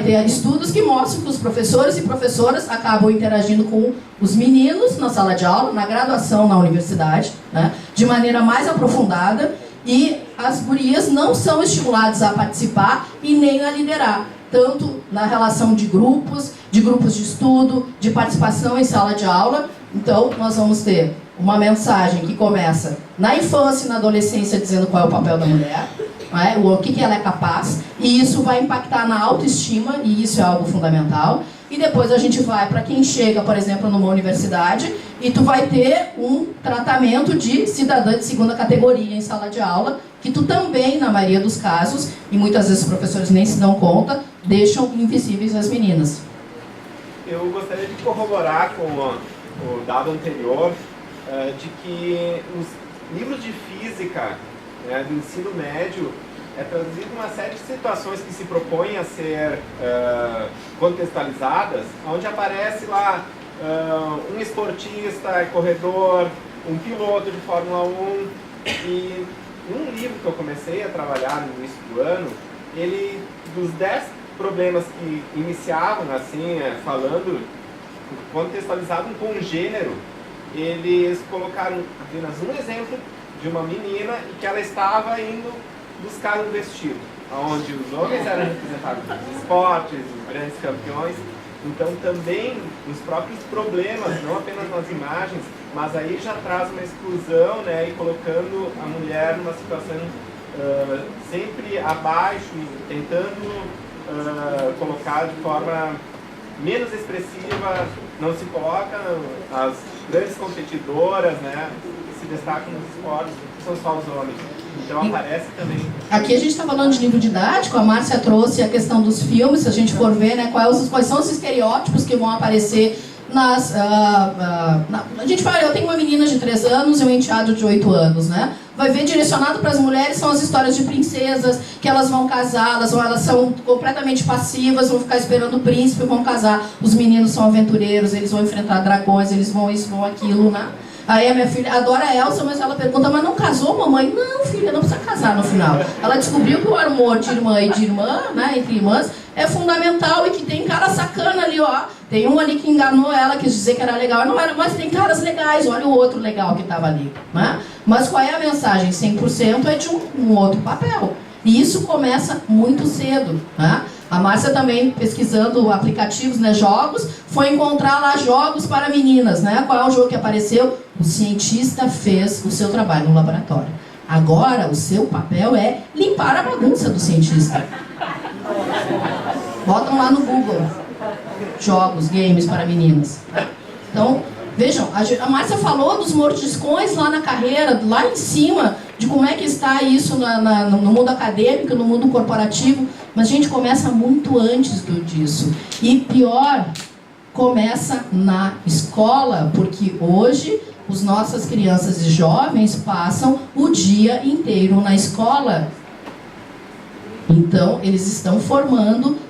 ter estudos que mostram que os professores e professoras acabam interagindo com os meninos na sala de aula, na graduação na universidade, né? De maneira mais aprofundada, e as gurias não são estimuladas a participar e nem a liderar, tanto na relação de grupos de estudo, de participação em sala de aula. Então, nós vamos ter uma mensagem que começa na infância e na adolescência dizendo qual é o papel da mulher, né, o que ela é capaz, e isso vai impactar na autoestima, e isso é algo fundamental. E depois a gente vai para quem chega, por exemplo, numa universidade, e tu vai ter um tratamento de cidadã de segunda categoria em sala de aula, que tu também, na maioria dos casos, e muitas vezes os professores nem se dão conta, deixam invisíveis as meninas. Eu gostaria de corroborar com o dado anterior, de que os livros de física, né, do ensino médio, é trazido uma série de situações que se propõem a ser contextualizadas, onde aparece lá um esportista, corredor, um piloto de Fórmula 1, e num livro que eu comecei a trabalhar no início do ano, ele, dos 10 problemas que iniciavam, assim, falando, contextualizado com um gênero, eles colocaram apenas um exemplo de uma menina e que ela estava indo buscar um vestido, onde os homens eram representados nos esportes, os grandes campeões. Então também os próprios problemas, não apenas nas imagens, mas aí já traz uma exclusão, né, e colocando a mulher numa situação sempre abaixo, tentando colocar de forma menos expressiva, não se coloca as grandes competidoras, né, que se destacam nos esportes, que são só os homens. Então aparece também. Aqui a gente está falando de livro didático, a Márcia trouxe a questão dos filmes, se a gente for ver, né, quais são os estereótipos que vão aparecer nas... a gente fala, eu tenho uma menina de 3 anos e um enteado de 8 anos, né? Vai ver direcionado para as mulheres são as histórias de princesas, que elas vão casar, elas são completamente passivas, vão ficar esperando o príncipe, vão casar. Os meninos são aventureiros, eles vão enfrentar dragões, eles vão isso, vão aquilo, né? Aí a minha filha adora a Elsa, mas ela pergunta, mas não casou, mamãe? Não, filha, não precisa casar no final. Ela descobriu que o amor de irmã e de irmã, né, entre irmãs, é fundamental e que tem cara sacana ali, ó. Tem um ali que enganou ela, quis dizer que era legal, não era, mas tem caras legais, olha o outro legal que estava ali, né? Mas qual é a mensagem? 100% é de um outro papel. E isso começa muito cedo, né? A Márcia também, pesquisando aplicativos, né, jogos, foi encontrar lá jogos para meninas, né? Qual é o jogo que apareceu? O cientista fez o seu trabalho no laboratório. Agora, o seu papel é limpar a bagunça do cientista. Botam lá no Google. Jogos, games para meninas. Então, vejam, a Márcia falou dos mordiscões lá na carreira, lá em cima, de como é que está isso no mundo acadêmico, no mundo corporativo, mas a gente começa muito antes disso. E pior, começa na escola, porque hoje as nossas crianças e jovens passam o dia inteiro na escola. Então, eles estão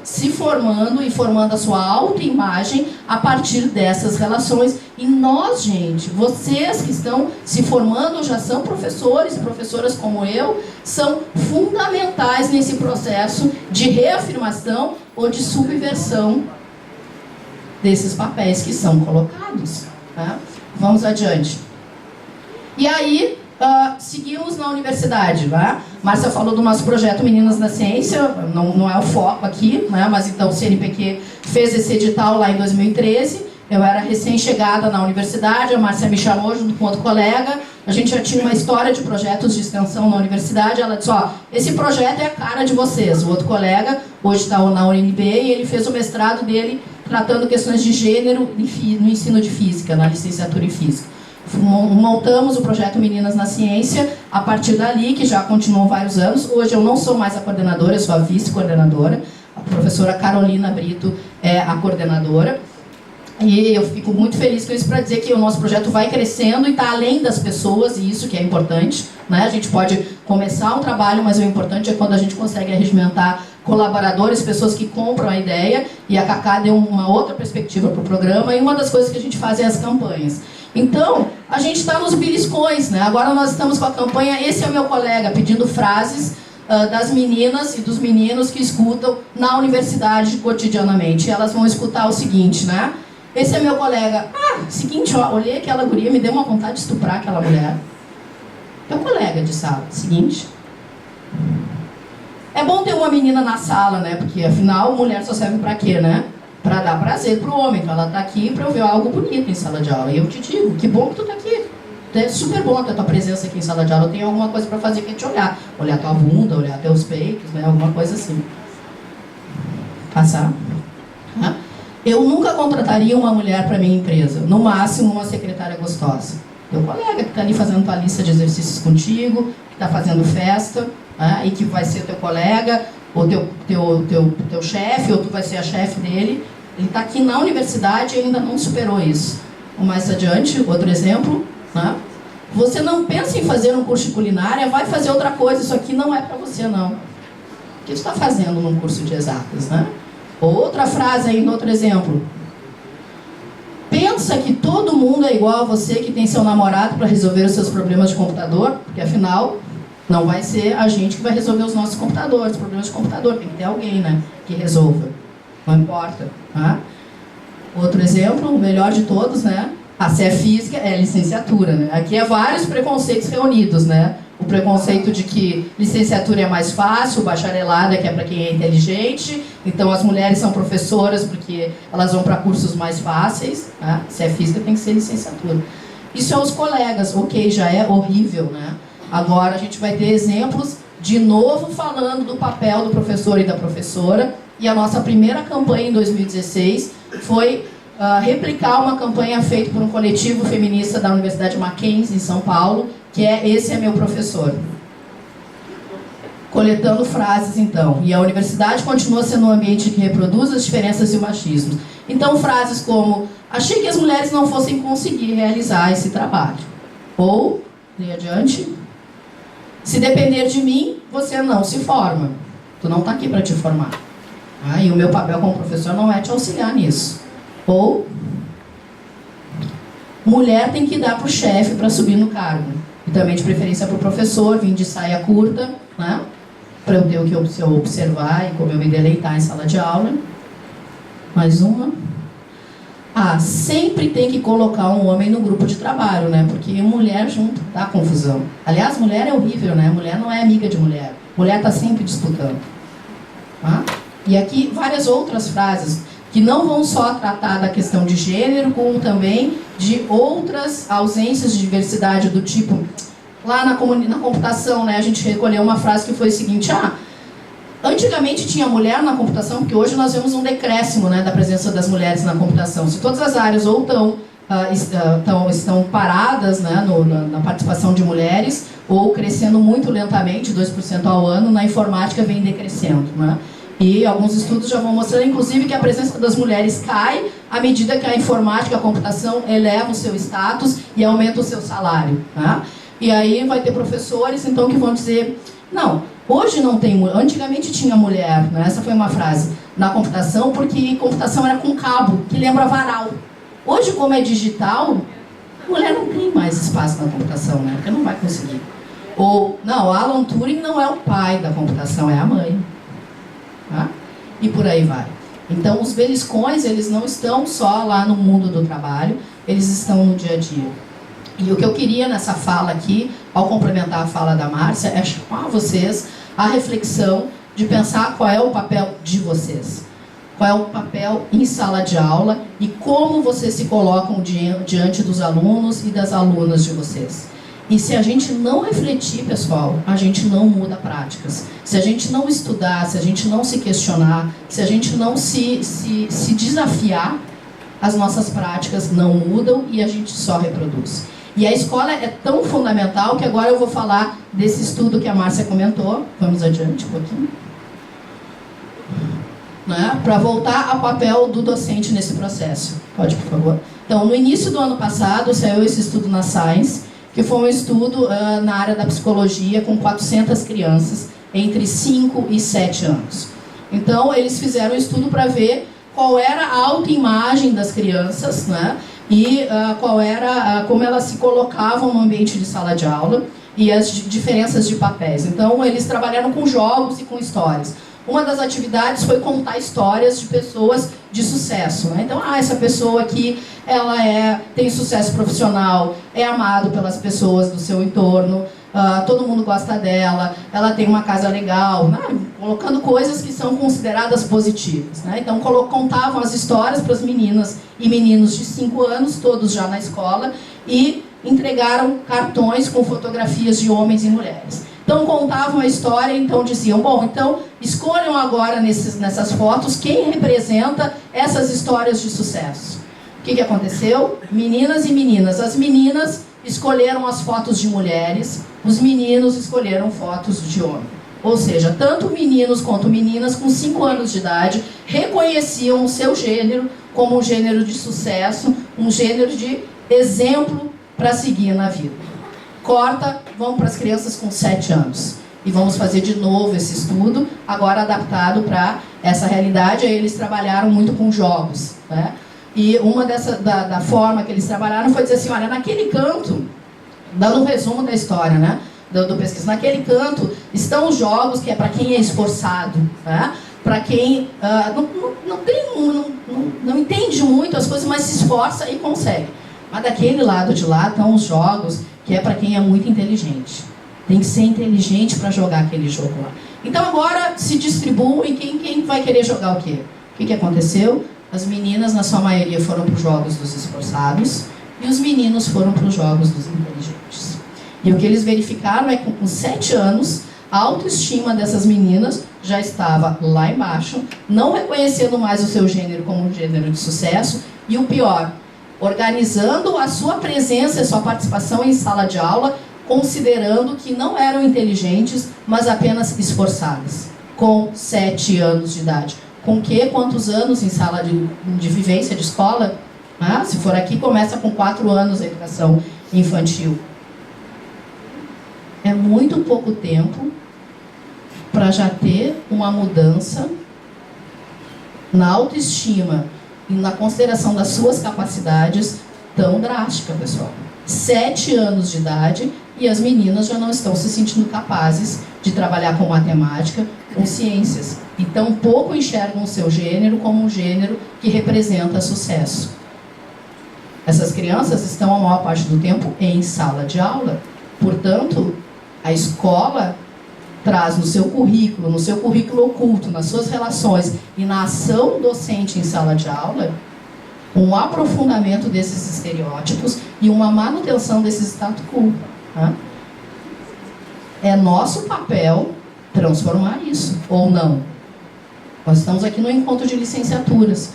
se formando e formando a sua autoimagem a partir dessas relações. E nós, gente, vocês que estão se formando, já são professores e professoras como eu, são fundamentais nesse processo de reafirmação ou de subversão desses papéis que são colocados. Tá? Vamos adiante. E aí, seguimos na universidade, né? Márcia falou do nosso projeto Meninas na Ciência, não é o foco aqui, né? Mas então o CNPq fez esse edital lá em 2013, eu era recém-chegada na universidade, a Márcia me chamou junto com outro colega, a gente já tinha uma história de projetos de extensão na universidade, ela disse, ó, esse projeto é a cara de vocês. O outro colega, hoje está na UNB, e ele fez o mestrado dele tratando questões de gênero no ensino de física, na licenciatura em física. Montamos o projeto Meninas na Ciência a partir dali, que já continuou vários anos. Hoje eu não sou mais a coordenadora, eu sou a vice-coordenadora. A professora Carolina Brito é a coordenadora. E eu fico muito feliz com isso para dizer que o nosso projeto vai crescendo e está além das pessoas, e isso que é importante, né? A gente pode começar um trabalho, mas o importante é quando a gente consegue arregimentar colaboradores, pessoas que compram a ideia, e a Cacá deu uma outra perspectiva para o programa, e uma das coisas que a gente faz é as campanhas. Então, a gente está nos beliscões, né? Agora nós estamos com a campanha Esse é o Meu Colega, pedindo frases das meninas e dos meninos que escutam na universidade cotidianamente. E elas vão escutar o seguinte, né? Esse é meu colega. Seguinte, ó, olhei aquela guria, me deu uma vontade de estuprar aquela mulher. Meu colega de sala, seguinte. É bom ter uma menina na sala, né? Porque afinal, mulher só serve pra quê, né? Pra dar prazer pro homem. Então ela tá aqui pra eu ver algo bonito em sala de aula. E eu te digo, que bom que tu tá aqui. É super bom ter a tua presença aqui em sala de aula. Eu tenho alguma coisa pra fazer que é te olhar. Olhar tua bunda, olhar teus peitos, né? Alguma coisa assim. Passar. Eu nunca contrataria uma mulher para minha empresa. No máximo, uma secretária gostosa. Teu colega que está ali fazendo tua lista de exercícios contigo, que está fazendo festa, né, e que vai ser teu colega, ou teu chefe, ou tu vai ser a chefe dele. Ele está aqui na universidade e ainda não superou isso. Mais adiante, outro exemplo. Né? Você não pensa em fazer um curso de culinária, vai fazer outra coisa. Isso aqui não é para você, não. O que você está fazendo num curso de exatas, né? Outra frase aí, outro exemplo. Pensa que todo mundo é igual a você que tem seu namorado para resolver os seus problemas de computador? Porque afinal, não vai ser a gente que vai resolver os nossos computadores, problemas de computador. Tem que ter alguém, né, que resolva. Não importa. Tá? Outro exemplo, o melhor de todos, né? Se é física, é licenciatura, né? Aqui é vários preconceitos reunidos, né? O preconceito de que licenciatura é mais fácil, bacharelada que é para quem é inteligente, então as mulheres são professoras porque elas vão para cursos mais fáceis, né? Se é física tem que ser licenciatura. Isso é os colegas, ok, já é horrível, né? Agora a gente vai ter exemplos de novo falando do papel do professor e da professora, e a nossa primeira campanha em 2016 foi replicar uma campanha feita por um coletivo feminista da Universidade Mackenzie, em São Paulo, que é Esse é Meu Professor. Coletando frases, então. E a universidade continua sendo um ambiente que reproduz as diferenças e o machismo. Então, frases como: achei que as mulheres não fossem conseguir realizar esse trabalho. Ou, e adiante, se depender de mim, você não se forma. Tu não está aqui para te formar. E o meu papel como professor não é te auxiliar nisso. Ou, mulher tem que dar para o chefe para subir no cargo. E também de preferência para o professor, vim de saia curta, né? Para eu ter o que eu observar e como eu me deleitar em sala de aula. Mais uma. Sempre tem que colocar um homem no grupo de trabalho, né? Porque mulher junto dá confusão. Aliás, mulher é horrível, né? Mulher não é amiga de mulher. Mulher está sempre disputando. E aqui várias outras frases que não vão só tratar da questão de gênero, como também de outras ausências de diversidade do tipo... Lá na computação, né, a gente recolheu uma frase que foi o seguinte: antigamente tinha mulher na computação, porque hoje nós vemos um decréscimo, né, da presença das mulheres na computação. Se todas as áreas ou estão paradas, né, na participação de mulheres, ou crescendo muito lentamente, 2% ao ano, na informática vem decrescendo, né? E alguns estudos já vão mostrando, inclusive, que a presença das mulheres cai à medida que a informática, a computação eleva o seu status e aumenta o seu salário, né? E aí vai ter professores, então, que vão dizer, não, hoje não tem mulher, antigamente tinha mulher, né? Essa foi uma frase, na computação, porque computação era com cabo, que lembra varal. Hoje, como é digital, a mulher não tem mais espaço na computação, né? Porque não vai conseguir. Ou, não, Alan Turing não é o pai da computação, é a mãe. Tá? E por aí vai. Então, os beliscões, eles não estão só lá no mundo do trabalho, eles estão no dia a dia. E o que eu queria nessa fala aqui, ao complementar a fala da Márcia, é chamar vocês à reflexão de pensar qual é o papel de vocês. Qual é o papel em sala de aula e como vocês se colocam diante dos alunos e das alunas de vocês. E se a gente não refletir, pessoal, a gente não muda práticas. Se a gente não estudar, se a gente não se questionar, se a gente não se desafiar, as nossas práticas não mudam e a gente só reproduz. E a escola é tão fundamental que agora eu vou falar desse estudo que a Márcia comentou. Vamos adiante um pouquinho. Né? Para voltar ao papel do docente nesse processo. Pode, por favor. Então, no início do ano passado, saiu esse estudo na Science, que foi um estudo na área da psicologia com 400 crianças entre 5 e 7 anos. Então, eles fizeram um estudo para ver qual era a autoimagem das crianças, né? E como elas se colocavam no ambiente de sala de aula e as diferenças de papéis. Então, eles trabalharam com jogos e com histórias. Uma das atividades foi contar histórias de pessoas de sucesso, né? Então, essa pessoa aqui, ela tem sucesso profissional, é amado pelas pessoas do seu entorno, todo mundo gosta dela, ela tem uma casa legal, né? Colocando coisas que são consideradas positivas, né? Então, contavam as histórias para as meninas e meninos de 5 anos, todos já na escola, e entregaram cartões com fotografias de homens e mulheres. Então, contavam a história, então diziam, bom, então escolham agora nessas fotos quem representa essas histórias de sucesso. O que aconteceu? Meninas e meninas. As meninas escolheram as fotos de mulheres, os meninos escolheram fotos de homem. Ou seja, tanto meninos quanto meninas com 5 anos de idade reconheciam o seu gênero como um gênero de sucesso, um gênero de exemplo para seguir na vida. Corta, vamos para as crianças com 7 anos. E vamos fazer de novo esse estudo, agora adaptado para essa realidade. Aí eles trabalharam muito com jogos, né? E uma da forma que eles trabalharam foi dizer assim, olha, naquele canto, dando um resumo da história, né? Do pesquisa, naquele canto estão os jogos que é para quem é esforçado, né? Para quem não entende muito as coisas, mas se esforça e consegue. Mas daquele lado de lá estão os jogos que é para quem é muito inteligente. Tem que ser inteligente para jogar aquele jogo lá. Então agora se distribuem quem vai querer jogar o quê? O que aconteceu? As meninas, na sua maioria, foram para os jogos dos esforçados e os meninos foram para os jogos dos inteligentes. E o que eles verificaram é que com 7 anos, a autoestima dessas meninas já estava lá embaixo, não reconhecendo mais o seu gênero como um gênero de sucesso e o pior, organizando a sua presença e a sua participação em sala de aula, considerando que não eram inteligentes, mas apenas esforçadas, com 7 anos de idade. Com quantos anos em sala de vivência de escola? Se for aqui, começa com 4 anos a educação infantil. É muito pouco tempo para já ter uma mudança na autoestima e na consideração das suas capacidades tão drástica, pessoal. 7 anos de idade e as meninas já não estão se sentindo capazes de trabalhar com matemática, com ciências. E tão pouco enxergam o seu gênero como um gênero que representa sucesso. Essas crianças estão a maior parte do tempo em sala de aula. Portanto, a escola traz no seu currículo oculto, nas suas relações e na ação docente em sala de aula, um aprofundamento desses estereótipos e uma manutenção desse status quo. Tá? É nosso papel transformar isso, ou não. Nós estamos aqui no encontro de licenciaturas.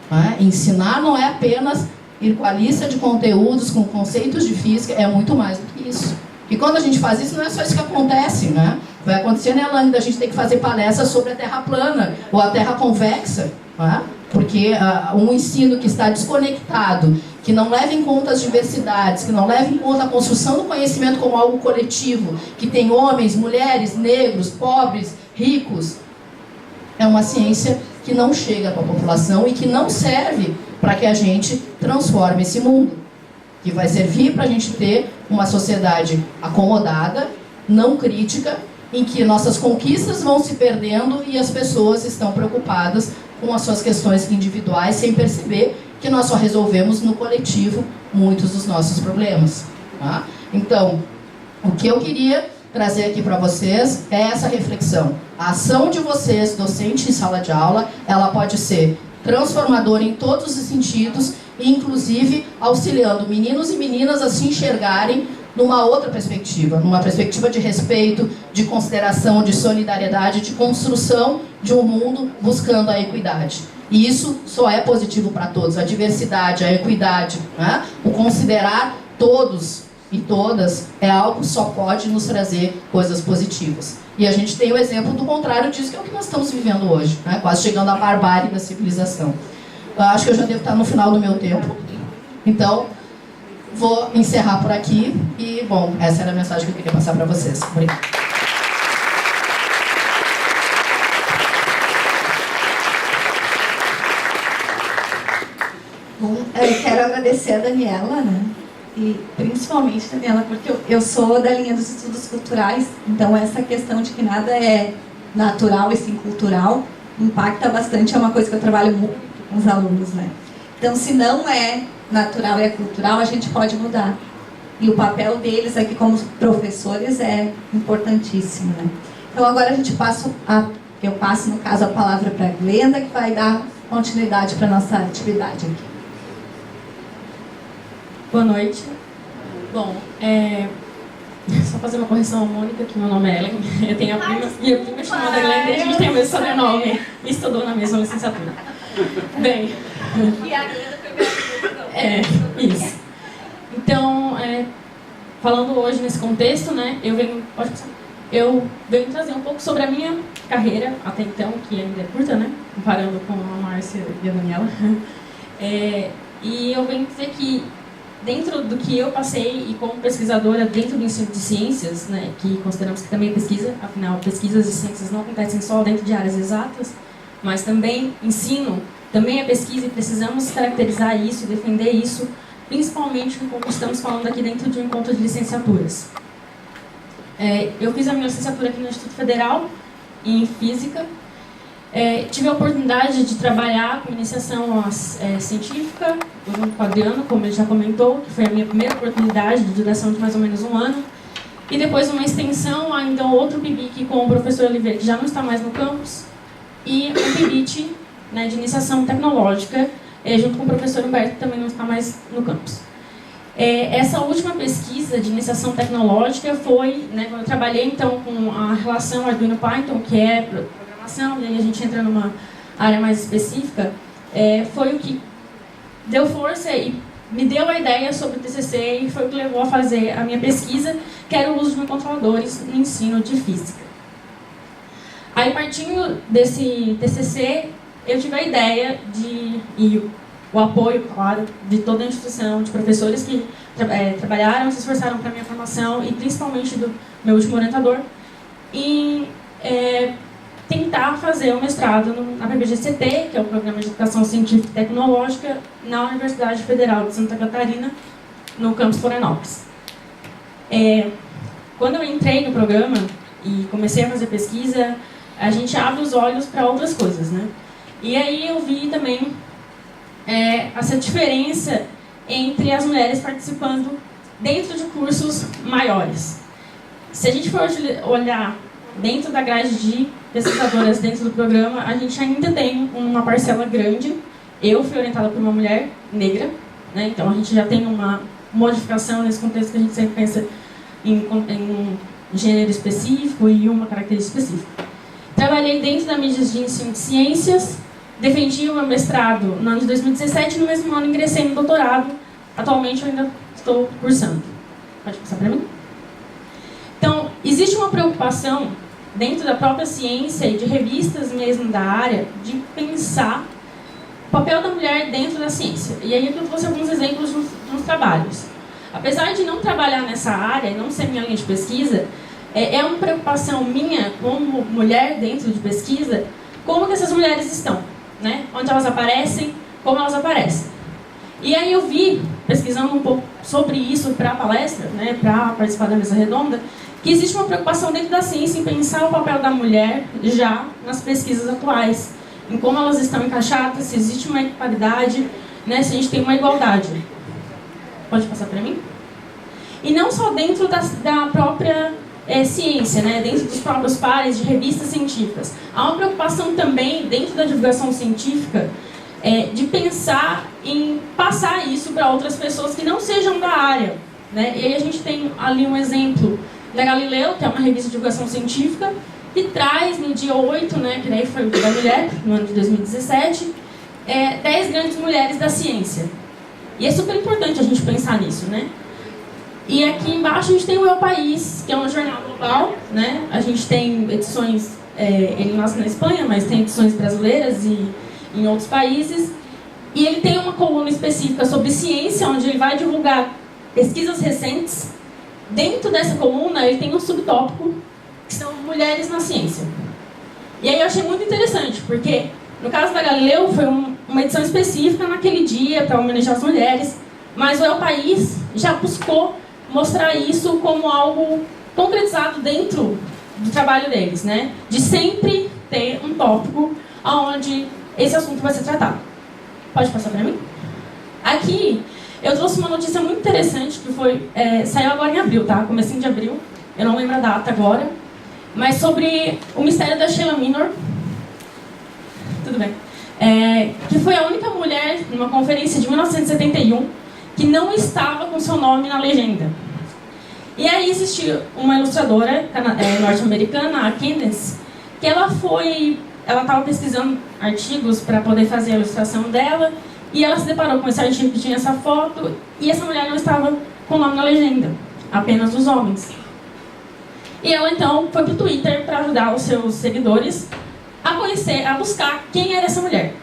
Tá? Ensinar não é apenas ir com a lista de conteúdos, com conceitos de física, é muito mais do que isso. E quando a gente faz isso, não é só isso que acontece, né? Vai acontecer na Irlanda, a gente tem que fazer palestras sobre a Terra plana ou a Terra convexa, né? Porque um ensino que está desconectado, que não leva em conta as diversidades, que não leva em conta a construção do conhecimento como algo coletivo, que tem homens, mulheres, negros, pobres, ricos, é uma ciência que não chega para a população e que não serve para que a gente transforme esse mundo, que vai servir para a gente ter uma sociedade acomodada, não crítica, em que nossas conquistas vão se perdendo e as pessoas estão preocupadas com as suas questões individuais, sem perceber que nós só resolvemos no coletivo muitos dos nossos problemas. Tá? Então, o que eu queria trazer aqui para vocês é essa reflexão. A ação de vocês, docente em sala de aula, ela pode ser transformadora em todos os sentidos, e inclusive auxiliando meninos e meninas a se enxergarem numa outra perspectiva, numa perspectiva de respeito, de consideração, de solidariedade, de construção de um mundo buscando a equidade. E isso só é positivo para todos, a diversidade, a equidade, né? O considerar todos e todas é algo que só pode nos trazer coisas positivas. E a gente tem o exemplo do contrário disso, que é o que nós estamos vivendo hoje, né? Quase chegando à barbárie da civilização. Eu acho que eu já devo estar no final do meu tempo, então vou encerrar por aqui e, bom, essa era a mensagem que eu queria passar para vocês. Obrigada. Bom, eu quero agradecer a Daniela, né? E principalmente, Daniela, porque eu sou da linha dos estudos culturais, então essa questão de que nada é natural e sim cultural impacta bastante, é uma coisa que eu trabalho muito com os alunos, né? Então, se não é natural e é cultural, a gente pode mudar. E o papel deles aqui como professores é importantíssimo, né? Então, agora eu passo, no caso, a palavra para a Glenda, que vai dar continuidade para a nossa atividade aqui. Boa noite. Bom, só fazer uma correção à Mônica, que meu nome é Ellen. Eu tenho a prima, e a prima chamada Glenda, e a gente tem o mesmo sobrenome. E estudou na mesma licenciatura. Bem... E a Glenda foi minha isso. Então, falando hoje nesse contexto, né, eu venho trazer um pouco sobre a minha carreira, até então, que ainda é curta, né, comparando com a Márcia e a Daniela. E eu venho dizer que, dentro do que eu passei e como pesquisadora dentro do ensino de ciências, né, que consideramos que também é pesquisa, afinal, pesquisas de ciências não acontecem só dentro de áreas exatas, mas também ensino, também é pesquisa e precisamos caracterizar isso e defender isso, principalmente como estamos falando aqui dentro de um encontro de licenciaturas. Eu fiz a minha licenciatura aqui no Instituto Federal, em Física. Tive a oportunidade de trabalhar com iniciação científica, junto com o Adriano, como ele já comentou, que foi a minha primeira oportunidade de duração de mais ou menos um ano. E depois uma extensão, ainda outro PIBIC com o professor Oliveira, que já não está mais no campus, e um PIBIT, né, de iniciação tecnológica, junto com o professor Humberto, que também não está mais no campus. Essa última pesquisa de iniciação tecnológica foi, né, quando eu trabalhei então com a relação Arduino-Python, que é programação, e aí a gente entra numa área mais específica, foi o que deu força e me deu a ideia sobre o TCC e foi o que levou a fazer a minha pesquisa, que era o uso de microcontroladores no ensino de física. Aí, partindo desse TCC, eu tive a ideia e o apoio, claro, de toda a instituição, de professores que trabalharam, se esforçaram para a minha formação e principalmente do meu último orientador, em tentar fazer o mestrado na PBGCT, que é o Programa de Educação Científica e Tecnológica, na Universidade Federal de Santa Catarina, no campus Florianópolis. Quando eu entrei no programa e comecei a fazer pesquisa, a gente abre os olhos para outras coisas, né? E aí eu vi também essa diferença entre as mulheres participando dentro de cursos maiores. Se a gente for olhar dentro da grade de pesquisadoras dentro do programa, a gente ainda tem uma parcela grande. Eu fui orientada por uma mulher negra, né? Então a gente já tem uma modificação nesse contexto que a gente sempre pensa em um gênero específico e uma característica específica. Trabalhei dentro da mídia de ensino de ciências, defendi o meu mestrado no ano de 2017 e no mesmo ano ingressei no doutorado. Atualmente eu ainda estou cursando. Pode passar para mim? Então, existe uma preocupação dentro da própria ciência e de revistas mesmo da área de pensar o papel da mulher dentro da ciência. E aí eu trouxe alguns exemplos nos trabalhos. Apesar de não trabalhar nessa área e não ser minha linha de pesquisa, é uma preocupação minha como mulher dentro de pesquisa, como que essas mulheres estão, né? Onde elas aparecem, como elas aparecem. E aí eu vi, pesquisando um pouco sobre isso para a palestra, né, para participar da mesa redonda, que existe uma preocupação dentro da ciência em pensar o papel da mulher já nas pesquisas atuais, em como elas estão encaixadas, se existe uma equidade, né, se a gente tem uma igualdade. Pode passar para mim? E não só dentro da própria ciência, né, dentro dos próprios pares de revistas científicas. Há uma preocupação também, dentro da divulgação científica, de pensar em passar isso para outras pessoas que não sejam da área, né? E aí a gente tem ali um exemplo da Galileu, que é uma revista de divulgação científica, que traz no dia 8, né, que daí foi o Dia da Mulher, no ano de 2017, 10 grandes mulheres da ciência. E é super importante a gente pensar nisso, né? E aqui embaixo a gente tem o El País, que é um jornal global, né? A gente tem edições, ele nasce na Espanha, mas tem edições brasileiras e em outros países. E ele tem uma coluna específica sobre ciência, onde ele vai divulgar pesquisas recentes. Dentro dessa coluna, ele tem um subtópico, que são mulheres na ciência. E aí eu achei muito interessante, porque no caso da Galileu, foi uma edição específica naquele dia, para homenagear as mulheres, mas o El País já buscou mostrar isso como algo concretizado dentro do trabalho deles, né? De sempre ter um tópico onde esse assunto vai ser tratado. Pode passar para mim? Aqui, eu trouxe uma notícia muito interessante que foi, saiu agora em abril, tá? Comecinho de abril, eu não lembro a data agora, mas sobre o mistério da Sheila Minor. Tudo bem. Que foi a única mulher, numa conferência de 1971, que não estava com seu nome na legenda. E aí existiu uma ilustradora norte-americana, a Candace, que ela estava pesquisando artigos para poder fazer a ilustração dela, e ela se deparou com esse artigo que tinha essa foto, e essa mulher não estava com o nome na legenda, apenas os homens. E ela então foi para o Twitter para ajudar os seus seguidores a conhecer, a buscar quem era essa mulher.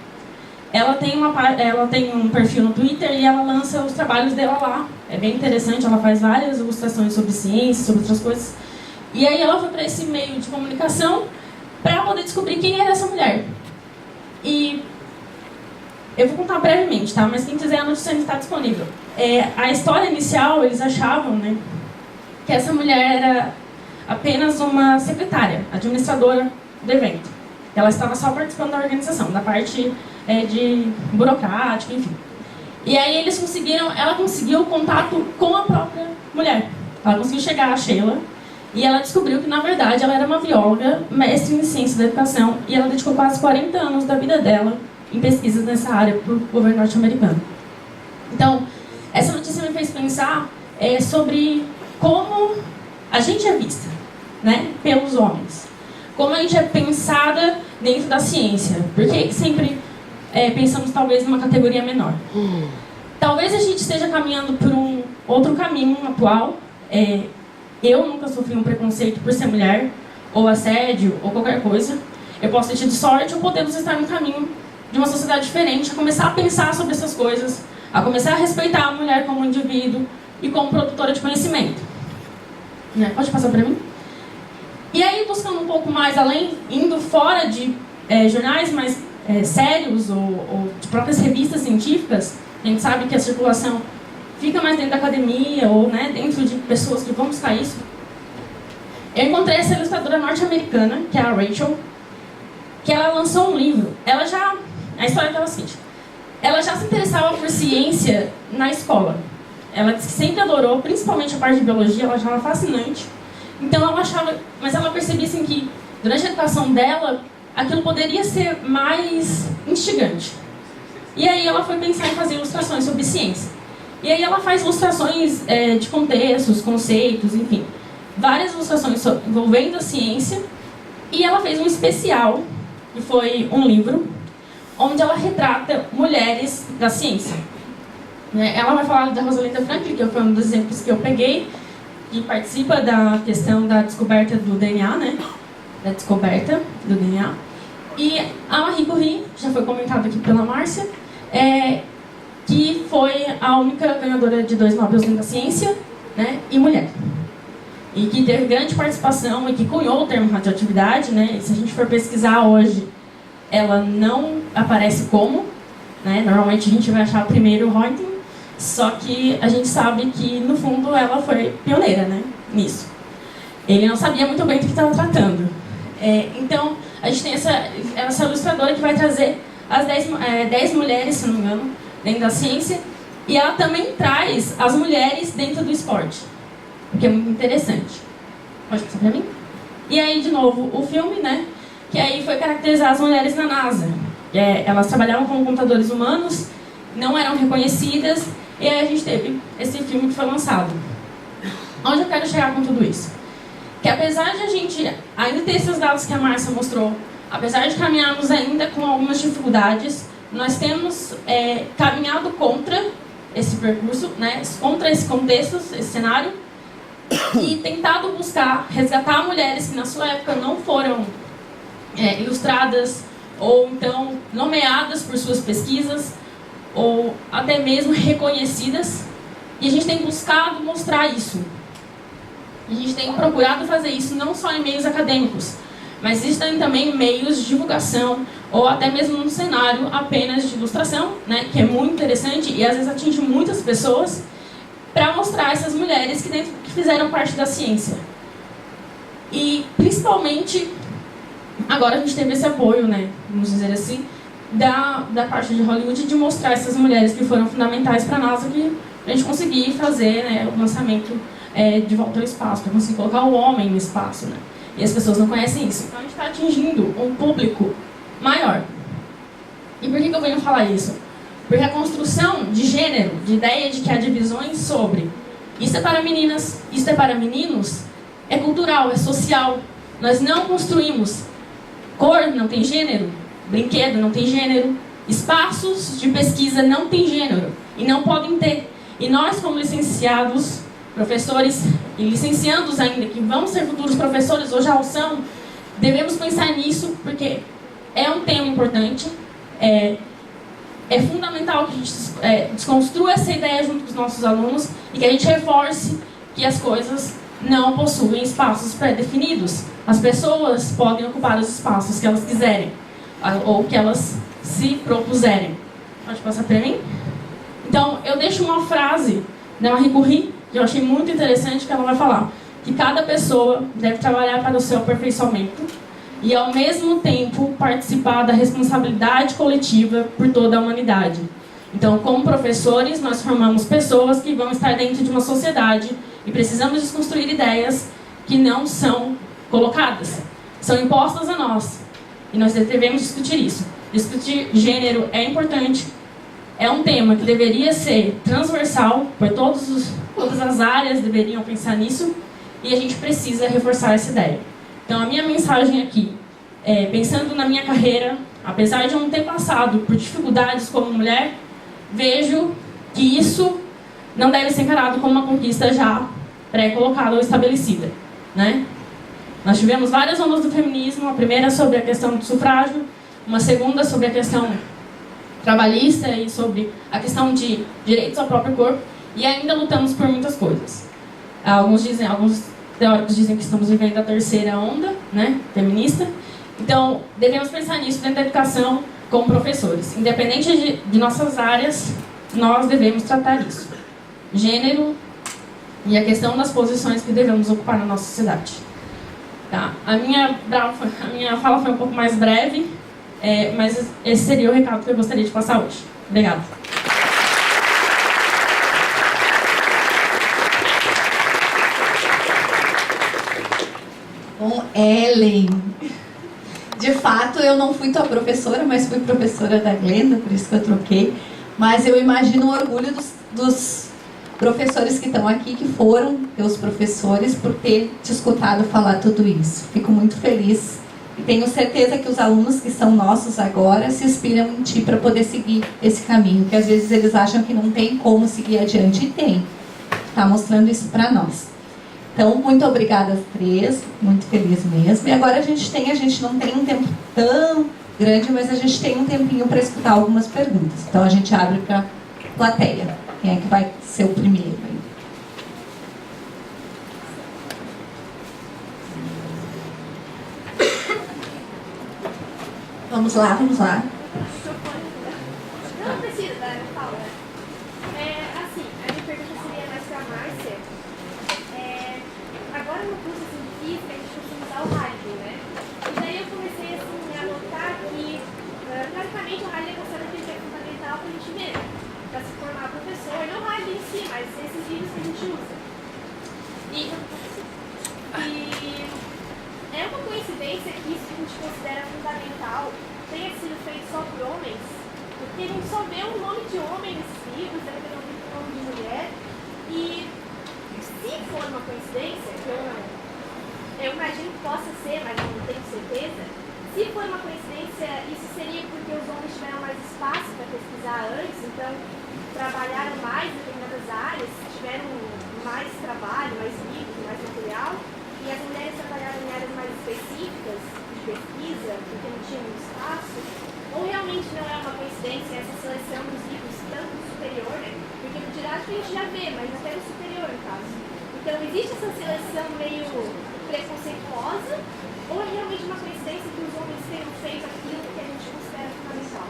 Ela tem um perfil no Twitter e ela lança os trabalhos dela lá. É bem interessante, ela faz várias ilustrações sobre ciência, sobre outras coisas. E aí ela foi para esse meio de comunicação para poder descobrir quem era essa mulher. E eu vou contar brevemente, tá? Mas quem quiser, a notícia está disponível. A história inicial, eles achavam, né, que essa mulher era apenas uma secretária, administradora do evento. Ela estava só participando da organização, da parte de burocrática, enfim. E aí ela conseguiu o contato com a própria mulher. Ela conseguiu chegar a Sheila e ela descobriu que, na verdade, ela era uma bióloga, mestre em ciência da educação, e ela dedicou quase 40 anos da vida dela em pesquisas nessa área para o governo norte-americano. Então, essa notícia me fez pensar sobre como a gente é vista, né, pelos homens. Como a gente é pensada dentro da ciência. Por que sempre pensamos talvez numa categoria menor? Talvez a gente esteja caminhando por um outro caminho atual. Eu nunca sofri um preconceito por ser mulher, ou assédio, ou qualquer coisa. Eu posso ter tido sorte, ou podemos estar no caminho de uma sociedade diferente, a começar a pensar sobre essas coisas, a começar a respeitar a mulher como indivíduo e como produtora de conhecimento. Né? Pode passar para mim? E aí, buscando um pouco mais além, indo fora de jornais mais sérios ou de próprias revistas científicas, a gente sabe que a circulação fica mais dentro da academia ou, né, dentro de pessoas que vão buscar isso. Eu encontrei essa ilustradora norte-americana, que é a Rachel, que ela lançou um livro. A história dela é a seguinte: ela já se interessava por ciência na escola. Ela disse que sempre adorou, principalmente a parte de biologia, ela achava fascinante. Então ela achava, mas ela percebia assim que durante a educação dela, aquilo poderia ser mais instigante. E aí ela foi pensar em fazer ilustrações sobre ciência. E aí ela faz ilustrações de contextos, conceitos, enfim, várias ilustrações envolvendo a ciência. E ela fez um especial, que foi um livro, onde ela retrata mulheres da ciência. Ela vai falar da Rosalind Franklin, que foi um dos exemplos que eu peguei, que participa da questão da descoberta do DNA, né? Da descoberta do DNA. E a Marie Curie, já foi comentado aqui pela Márcia, que foi a única ganhadora de 2 Nobels da ciência, né? E mulher. E que teve grande participação e que cunhou o termo radioatividade, né? E se a gente for pesquisar hoje, ela não aparece como, né? Normalmente a gente vai achar primeiro Röntgen, só que a gente sabe que no fundo ela foi pioneira, né? Nisso. Ele não sabia muito bem do que estava tratando. Então a gente tem essa ilustradora que vai trazer as 10 mulheres, se não me engano, dentro da ciência, e ela também traz as mulheres dentro do esporte, o que é muito interessante. Pode passar pra mim? E aí, de novo, o filme, né? Que aí foi caracterizar as mulheres na NASA. Elas trabalhavam com computadores humanos, não eram reconhecidas, e aí a gente teve esse filme que foi lançado. Onde eu quero chegar com tudo isso? Que apesar de a gente ainda ter esses dados que a Márcia mostrou, apesar de caminharmos ainda com algumas dificuldades, nós temos caminhado contra esse percurso, né, contra esse contexto, esse cenário, e tentado buscar resgatar mulheres que na sua época não foram ilustradas ou então nomeadas por suas pesquisas ou até mesmo reconhecidas, e a gente tem buscado mostrar isso. A gente tem procurado fazer isso não só em meios acadêmicos, mas existem também meios de divulgação ou até mesmo no cenário apenas de ilustração, né, que é muito interessante e às vezes atinge muitas pessoas, para mostrar essas mulheres que fizeram parte da ciência. E principalmente agora a gente teve esse apoio, né, vamos dizer assim, da parte de Hollywood, de mostrar essas mulheres que foram fundamentais para a NASA, que a gente conseguir fazer, né, o lançamento de volta ao espaço, para conseguir colocar o homem no espaço, né? E as pessoas não conhecem isso. Então a gente está atingindo um público maior. E por que eu venho falar isso? Porque a construção de gênero, de ideia de que há divisões sobre isso é para meninas, isso é para meninos, é cultural, é social. Nós não construímos cor, não tem gênero, brinquedo não tem gênero, espaços de pesquisa não tem gênero e não podem ter. E nós, como licenciados, professores e licenciandos ainda, que vão ser futuros professores ou já o são, devemos pensar nisso, porque é um tema importante, é fundamental que a gente desconstrua essa ideia junto com os nossos alunos e que a gente reforce que as coisas não possuem espaços pré-definidos. As pessoas podem ocupar os espaços que elas quiserem ou que elas se propuserem. Pode passar para mim? Então, eu deixo uma frase da Marie Curie, que eu achei muito interessante, que ela vai falar que cada pessoa deve trabalhar para o seu aperfeiçoamento e, ao mesmo tempo, participar da responsabilidade coletiva por toda a humanidade. Então, como professores, nós formamos pessoas que vão estar dentro de uma sociedade e precisamos desconstruir ideias que não são colocadas, são impostas a nós. E nós devemos discutir isso. Discutir gênero é importante, é um tema que deveria ser transversal, por todas as áreas deveriam pensar nisso, e a gente precisa reforçar essa ideia. Então, a minha mensagem aqui, pensando na minha carreira, apesar de eu não ter passado por dificuldades como mulher, vejo que isso não deve ser encarado como uma conquista já pré-colocada ou estabelecida, né? Nós tivemos várias ondas do feminismo, a primeira sobre a questão do sufrágio, uma segunda sobre a questão trabalhista e sobre a questão de direitos ao próprio corpo, e ainda lutamos por muitas coisas. Alguns teóricos dizem que estamos vivendo a terceira onda, né, feminista. Então, devemos pensar nisso dentro da educação como professores. Independente de nossas áreas, nós devemos tratar isso. Gênero e a questão das posições que devemos ocupar na nossa sociedade. Tá? A minha fala foi um pouco mais breve, mas esse seria o recado que eu gostaria de passar hoje. Obrigada. Marlene. De fato, eu não fui tua professora, mas fui professora da Glenda, por isso que eu troquei. Mas eu imagino o orgulho dos professores que estão aqui, que foram teus professores, por ter te escutado falar tudo isso. Fico muito feliz e tenho certeza que os alunos que são nossos agora se inspiram em ti para poder seguir esse caminho, que às vezes eles acham que não tem como seguir adiante, e tem. Está mostrando isso para nós. Então, muito obrigada às três, muito feliz mesmo. E agora a gente não tem um tempo tão grande, mas a gente tem um tempinho para escutar algumas perguntas. Então a gente abre para a plateia. Quem é que vai ser o primeiro aí? Vamos lá. Não precisa, eu falo. Assim, a minha pergunta seria mais para a Márcia. Agora no curso assim, de física, a gente costuma usar o Hadley, né? E daí eu comecei assim, a notar que, praticamente, o Hadley é considerado que é fundamental para a gente mesmo, para se formar professor. Não o Hadley em si, mas esses livros que a gente usa. E é uma coincidência que isso que a gente considera fundamental tenha sido feito só por homens, porque a gente só vê um nome de homem nesses livros, deve ter um nome de mulher, e se for uma coincidência, que eu imagino que possa ser, mas não tenho certeza, se for uma coincidência, isso seria porque os homens tiveram mais espaço para pesquisar antes, então trabalharam mais em determinadas áreas, tiveram mais trabalho, mais livros, mais material, e as mulheres trabalharam em áreas mais específicas de pesquisa, porque não tinha muito espaço, ou realmente não é uma coincidência essa seleção dos livros, tanto no superior, né? Porque no didático a gente já vê, mas até no superior, no caso. Então, existe essa seleção meio preconceituosa, ou é realmente uma coincidência que os homens tenham feito aquilo que a gente considera fundamental?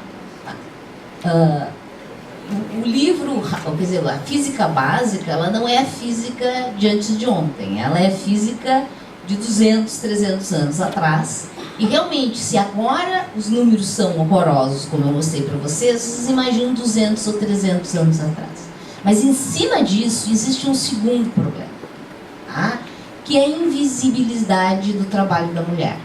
O livro, quer dizer, a física básica, ela não é a física de antes de ontem, ela é física de 200, 300 anos atrás. E realmente, se agora os números são horrorosos, como eu mostrei para vocês, vocês imaginam 200 ou 300 anos atrás. Mas em cima disso, existe um segundo problema, tá? Que é a invisibilidade do trabalho da mulher.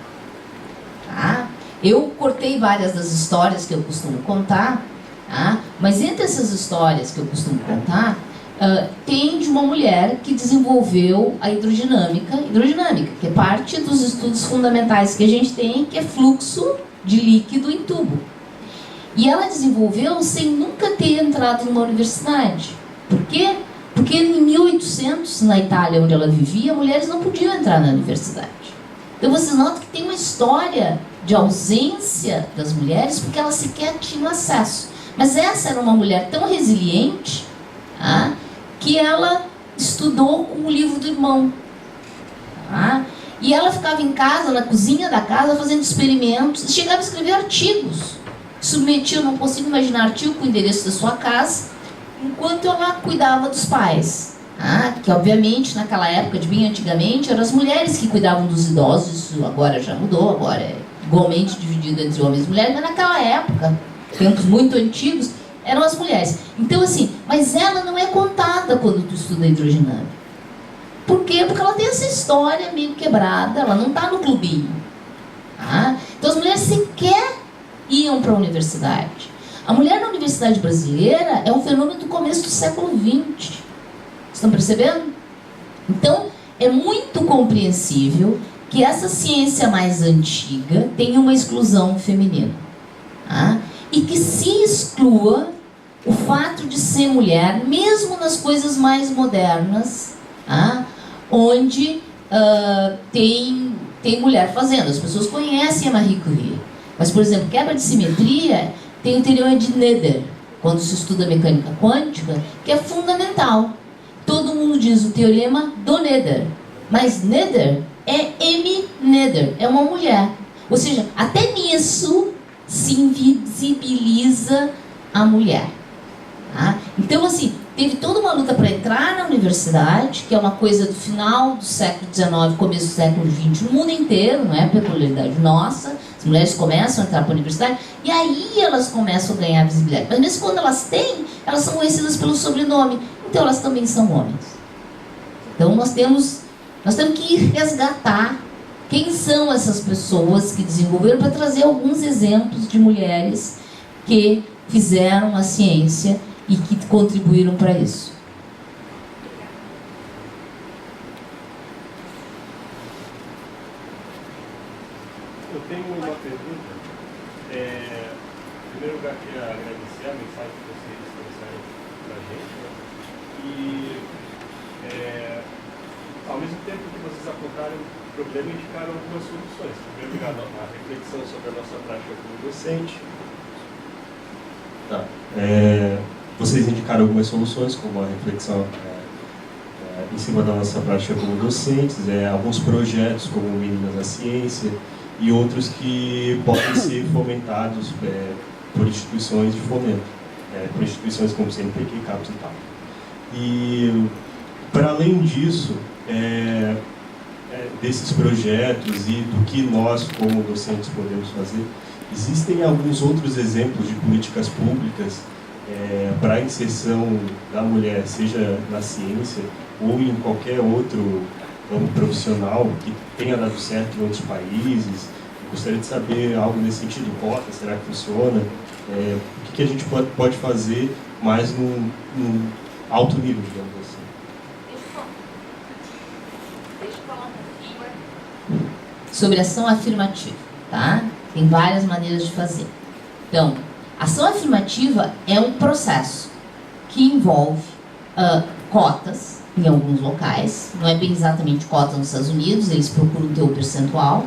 Tá? Eu cortei várias das histórias que eu costumo contar, tá? Mas entre essas histórias que eu costumo contar, tem de uma mulher que desenvolveu a hidrodinâmica, que é parte dos estudos fundamentais que a gente tem, que é fluxo de líquido em tubo. E ela desenvolveu sem nunca ter entrado numa universidade. Por quê? Porque em 1800, na Itália, onde ela vivia, mulheres não podiam entrar na universidade. Então vocês notam que tem uma história de ausência das mulheres porque elas sequer tinham acesso. Mas essa era uma mulher tão resiliente, tá, que ela estudou com o livro do irmão. Tá? E ela ficava em casa, na cozinha da casa, fazendo experimentos, e chegava a escrever artigos. Submetia, eu não consigo imaginar, artigo com o endereço da sua casa, enquanto ela cuidava dos pais. Tá? Que obviamente, naquela época, de bem antigamente, eram as mulheres que cuidavam dos idosos. Isso agora já mudou, agora é igualmente dividido entre homens e mulheres, mas naquela época, tempos muito antigos, eram as mulheres. Então, assim, mas ela não é contada quando tu estuda hidrodinâmica. Por quê? Porque ela tem essa história meio quebrada, ela não está no clubinho. Tá? Então, as mulheres sequer iam para a universidade. A mulher na universidade brasileira é um fenômeno do começo do século XX. Estão percebendo? Então, é muito compreensível que essa ciência mais antiga tenha uma exclusão feminina. Tá? E que se exclua o fato de ser mulher, mesmo nas coisas mais modernas, tá? Onde tem mulher fazendo. As pessoas conhecem a Marie Curie. Mas, por exemplo, quebra de simetria tem o teorema de Noether, quando se estuda mecânica quântica, que é fundamental. Todo mundo diz o teorema do Noether, mas Noether é M. Noether, é uma mulher. Ou seja, até nisso se invisibiliza a mulher. Tá? Então, assim, teve toda uma luta para entrar na universidade, que é uma coisa do final do século XIX, começo do século XX, no mundo inteiro, não é peculiaridade nossa. As mulheres começam a entrar para a universidade e aí elas começam a ganhar visibilidade. Mas mesmo quando elas têm, elas são conhecidas pelo sobrenome. Então elas também são homens. Então nós temos que resgatar Quem são essas pessoas que desenvolveram, para trazer alguns exemplos de mulheres que fizeram a ciência e que contribuíram para isso. Eu tenho uma pergunta. Em primeiro lugar, queria agradecer a mensagem que vocês trouxeram para a gente, né? E, ao mesmo tempo que vocês apontaram o problema, indicaram algumas soluções. Em primeiro lugar, a reflexão sobre a nossa prática como docente. Tá. Vocês indicaram algumas soluções, como a reflexão em cima da nossa prática como docentes, alguns projetos como Meninas na Ciência, e outros que podem ser fomentados por instituições de fomento, por instituições como CNPq, CAPES e tal. E, para além disso, desses projetos e do que nós, como docentes, podemos fazer, existem alguns outros exemplos de políticas públicas para a inserção da mulher, seja na ciência ou em qualquer outro ramo profissional que tenha dado certo em outros países. Gostaria de saber algo nesse sentido. Cota, será que funciona? O que a gente pode fazer mais num alto nível, digamos assim? Deixa eu falar um pouquinho. Sobre ação afirmativa, tá? Tem várias maneiras de fazer. Então, ação afirmativa é um processo que envolve cotas em alguns locais. Não é bem exatamente cota nos Estados Unidos, eles procuram ter o percentual.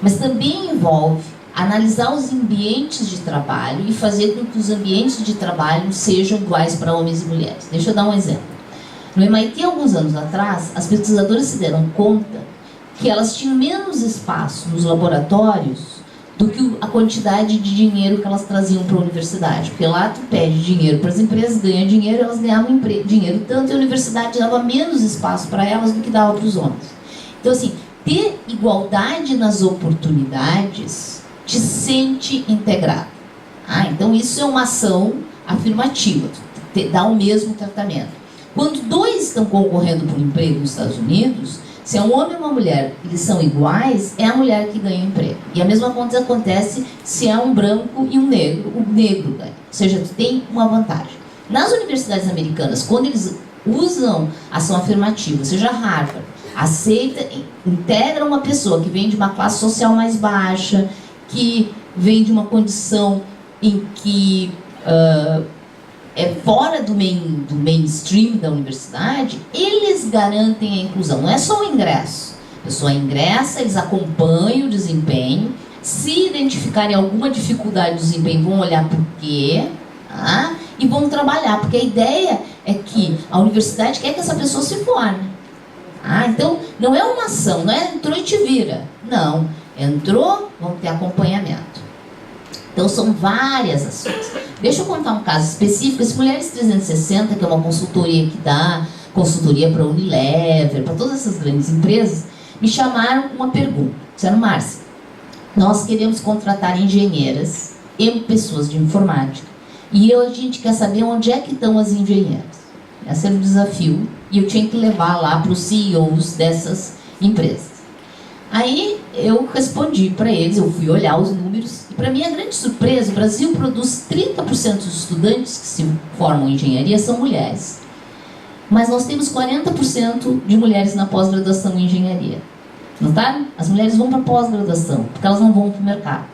Mas também envolve analisar os ambientes de trabalho e fazer com que os ambientes de trabalho sejam iguais para homens e mulheres. Deixa eu dar um exemplo. No MIT, alguns anos atrás, as pesquisadoras se deram conta que elas tinham menos espaço nos laboratórios do que a quantidade de dinheiro que elas traziam para a universidade. Porque lá tu pede dinheiro para as empresas, ganha dinheiro, elas ganhavam dinheiro tanto, e a universidade dava menos espaço para elas do que dava para os homens. Então, assim, ter igualdade nas oportunidades te sente integrado. Então isso é uma ação afirmativa, dá o mesmo tratamento. Quando dois estão concorrendo por um emprego nos Estados Unidos, se é um homem e uma mulher, eles são iguais, é a mulher que ganha o emprego. E a mesma coisa acontece se é um branco e um negro, o negro ganha. Ou seja, tu tem uma vantagem. Nas universidades americanas, quando eles usam ação afirmativa, seja Harvard, aceita, integra uma pessoa que vem de uma classe social mais baixa, que vem de uma condição em que é fora do mainstream da universidade, eles garantem a inclusão. Não é só o ingresso. A pessoa ingressa, eles acompanham o desempenho, se identificarem alguma dificuldade do desempenho, vão olhar por quê, tá? E vão trabalhar, porque a ideia é que a universidade quer que essa pessoa se forme. Então, não é uma ação, não é entrou e te vira. Não, entrou, vamos ter acompanhamento. Então, são várias ações. Deixa eu contar um caso específico. Esse Mulheres 360, que é uma consultoria que dá consultoria para a Unilever, para todas essas grandes empresas, me chamaram com uma pergunta. Disseram: Márcia, nós queremos contratar engenheiras e pessoas de informática. E a gente quer saber onde é que estão as engenheiras. Esse era o desafio. E eu tinha que levar lá para os CEOs dessas empresas. Aí eu respondi para eles, eu fui olhar os números, e para minha grande surpresa, o Brasil produz 30% dos estudantes que se formam em engenharia são mulheres. Mas nós temos 40% de mulheres na pós-graduação em engenharia. Notaram? As mulheres vão para a pós-graduação, porque elas não vão para o mercado.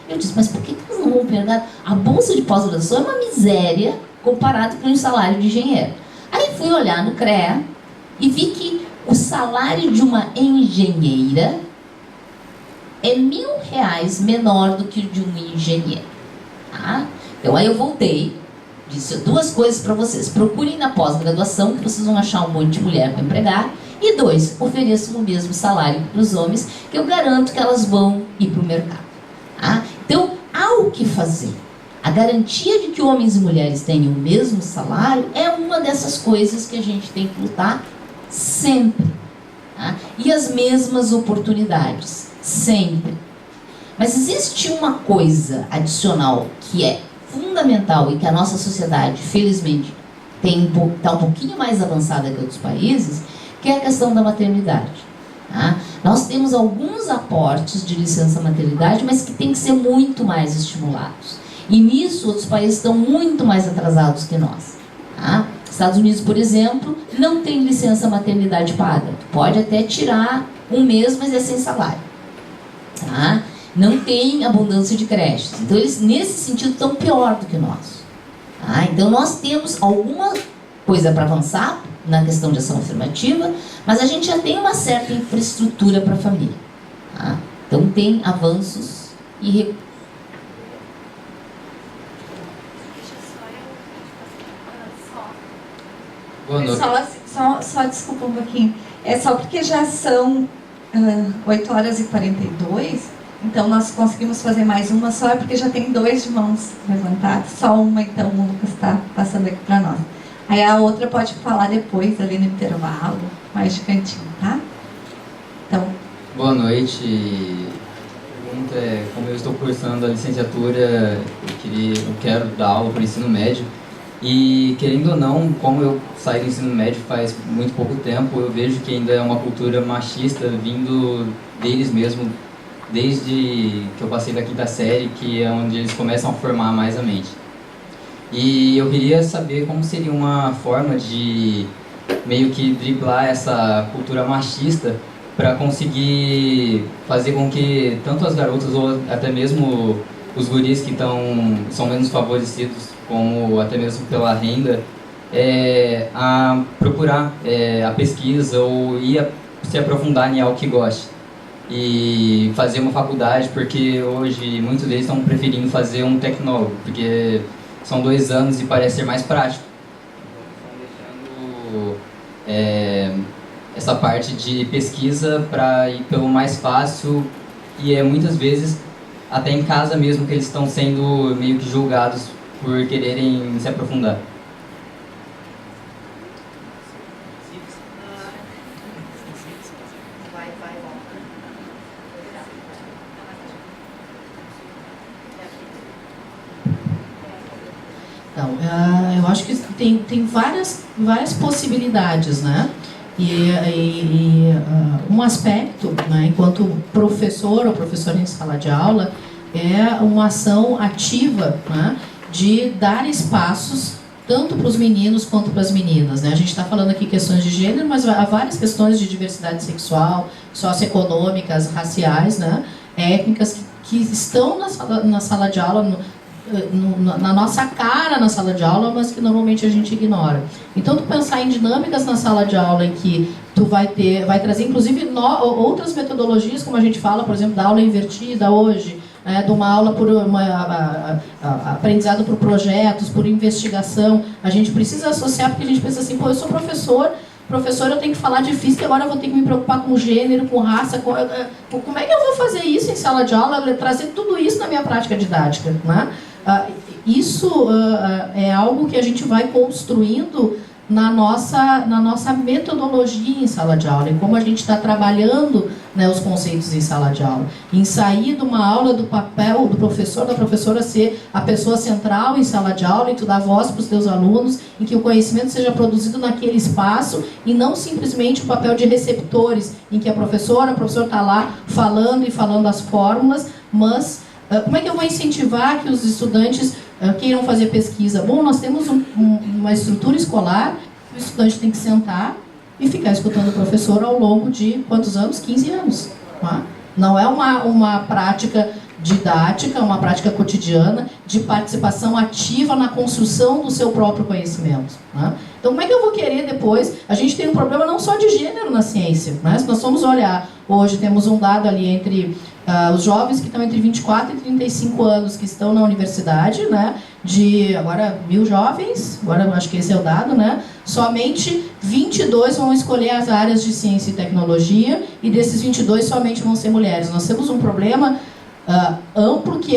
Eu disse: mas por que elas não vão para o mercado? A bolsa de pós-graduação é uma miséria comparado com o salário de engenheiro. Aí fui olhar no CREA e vi que o salário de uma engenheira é R$1.000 menor do que o de um engenheiro. Então aí eu voltei, disse duas coisas para vocês: procurem na pós-graduação, que vocês vão achar um monte de mulher para empregar, e 2, ofereçam o mesmo salário para os homens, que eu garanto que elas vão ir para o mercado. Então há o que fazer. A garantia de que homens e mulheres tenham o mesmo salário é uma dessas coisas que a gente tem que lutar sempre. E as mesmas oportunidades, sempre. Mas existe uma coisa adicional que é fundamental e que a nossa sociedade, felizmente, está um pouquinho mais avançada que outros países, que é a questão da maternidade. Nós temos alguns aportes de licença maternidade, mas que tem que ser muito mais estimulados. E nisso, outros países estão muito mais atrasados que nós. Tá? Estados Unidos, por exemplo, não tem licença maternidade paga. Tu pode até tirar um mês, mas é sem salário. Tá? Não tem abundância de creches. Então, eles, nesse sentido, estão pior do que nós. Tá? Então, nós temos alguma coisa para avançar na questão de ação afirmativa, mas a gente já tem uma certa infraestrutura para a família. Tá? Então, tem avanços e recursos. Boa noite. Só desculpa um pouquinho. É só porque já são 8h42, então nós conseguimos fazer mais uma só, é porque já tem 2 de mãos levantadas. Só uma, então, o Lucas está passando aqui para nós. Aí a outra pode falar depois, ali no intervalo, mais de cantinho, tá? Então. Boa noite. A pergunta é, como eu estou cursando a licenciatura, eu quero dar aula para o ensino médio. E, querendo ou não, como eu saí do ensino médio faz muito pouco tempo, eu vejo que ainda é uma cultura machista vindo deles mesmo, desde que eu passei da 5ª série, que é onde eles começam a formar mais a mente. E eu queria saber como seria uma forma de meio que driblar essa cultura machista para conseguir fazer com que tanto as garotas ou até mesmo os guris que são menos favorecidos, como até mesmo pela renda, a procurar a pesquisa ou se aprofundar em algo que goste e fazer uma faculdade, porque hoje muitos deles estão preferindo fazer um tecnólogo, porque são 2 anos e parece ser mais prático. Estão deixando essa parte de pesquisa para ir pelo mais fácil, e muitas vezes até em casa mesmo que eles estão sendo meio que julgados por quererem se aprofundar. Então, eu acho que tem várias possibilidades, né? Um aspecto, né, enquanto professor ou professora em sala de aula, é uma ação ativa, né, de dar espaços tanto para os meninos quanto para as meninas, né? A gente está falando aqui questões de gênero, mas há várias questões de diversidade sexual, socioeconômicas, raciais, né, étnicas, que estão na sala de aula, na nossa cara na sala de aula, mas que normalmente a gente ignora. Então, tu pensar em dinâmicas na sala de aula em que tu vai trazer, inclusive, outras metodologias, como a gente fala, por exemplo, da aula invertida hoje, de uma aula por aprendizado por projetos, por investigação. A gente precisa associar, porque a gente pensa assim, eu sou professor, eu tenho que falar de física, agora eu vou ter que me preocupar com gênero, com raça, como é que eu vou fazer isso em sala de aula, trazer tudo isso na minha prática didática, né? Isso é algo que a gente vai construindo na nossa metodologia em sala de aula, em como a gente está trabalhando, né, os conceitos em sala de aula. Em sair de uma aula do papel do professor, da professora ser a pessoa central em sala de aula, e tu dar voz para os teus alunos, em que o conhecimento seja produzido naquele espaço, e não simplesmente o papel de receptores, em que o professor está lá falando as fórmulas, mas como é que eu vou incentivar que os estudantes queiram fazer pesquisa? Bom, nós temos uma estrutura escolar que o estudante tem que sentar e ficar escutando o professor ao longo de quantos anos? 15 anos. Tá? Não é uma prática didática, uma prática cotidiana de participação ativa na construção do seu próprio conhecimento. Né? Então, como é que eu vou querer depois? A gente tem um problema não só de gênero na ciência. Né? Se nós formos olhar, hoje temos um dado ali entre os jovens que estão entre 24 e 35 anos que estão na universidade, né, de agora 1.000 jovens, agora eu acho que esse é o dado, né, somente 22 vão escolher as áreas de ciência e tecnologia, e desses 22 somente vão ser mulheres. Nós temos um problema amplo que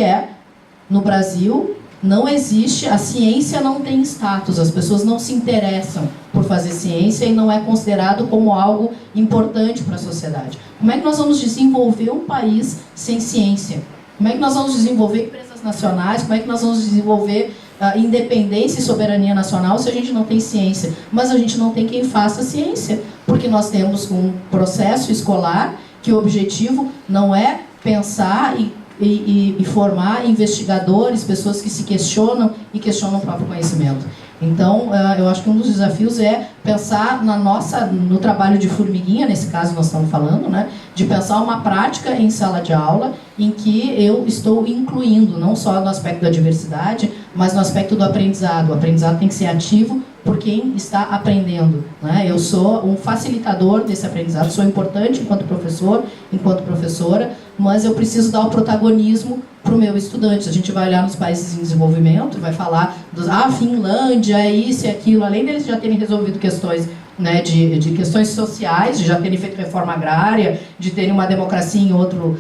no Brasil, não existe, a ciência não tem status, as pessoas não se interessam por fazer ciência e não é considerado como algo importante para a sociedade. Como é que nós vamos desenvolver um país sem ciência? Como é que nós vamos desenvolver empresas nacionais? Como é que nós vamos desenvolver independência e soberania nacional se a gente não tem ciência? Mas a gente não tem quem faça ciência, porque nós temos um processo escolar que o objetivo não é pensar e formar investigadores, pessoas que se questionam e questionam o próprio conhecimento. Então, eu acho que um dos desafios é pensar no trabalho de formiguinha, nesse caso nós estamos falando, né, de pensar uma prática em sala de aula em que eu estou incluindo, não só no aspecto da diversidade, mas no aspecto do aprendizado. O aprendizado tem que ser ativo por quem está aprendendo, né? Eu sou um facilitador desse aprendizado, sou importante enquanto professor, enquanto professora, mas eu preciso dar o protagonismo para o meu estudante. A gente vai olhar nos países em desenvolvimento, vai falar dos Finlândia, é isso e aquilo, além deles já terem resolvido questões, né, de questões sociais, de já terem feito reforma agrária, de terem uma democracia em outro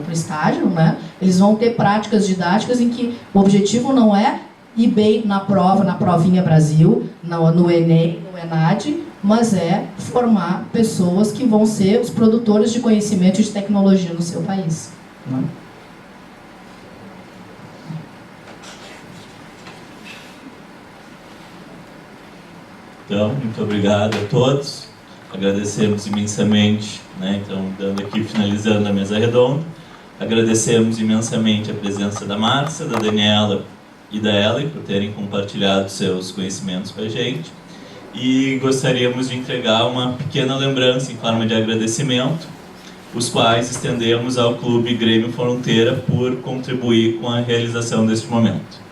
estágio, né? Eles vão ter práticas didáticas em que o objetivo não é ir bem na prova, na provinha Brasil, no Enem, no ENAD, mas é formar pessoas que vão ser os produtores de conhecimento e de tecnologia no seu país, né? Então, muito obrigado a todos. Agradecemos imensamente, né? Então, finalizando a mesa redonda, agradecemos imensamente a presença da Márcia, da Daniela e da Ellen por terem compartilhado seus conhecimentos com a gente. E gostaríamos de entregar uma pequena lembrança em forma de agradecimento, os quais estendemos ao Clube Grêmio Fronteira por contribuir com a realização deste momento.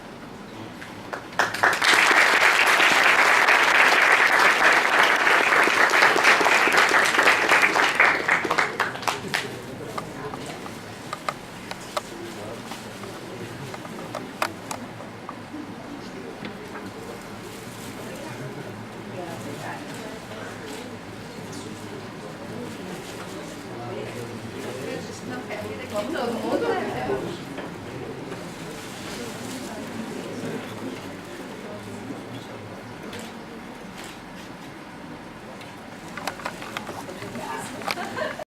Vamos todo mundo?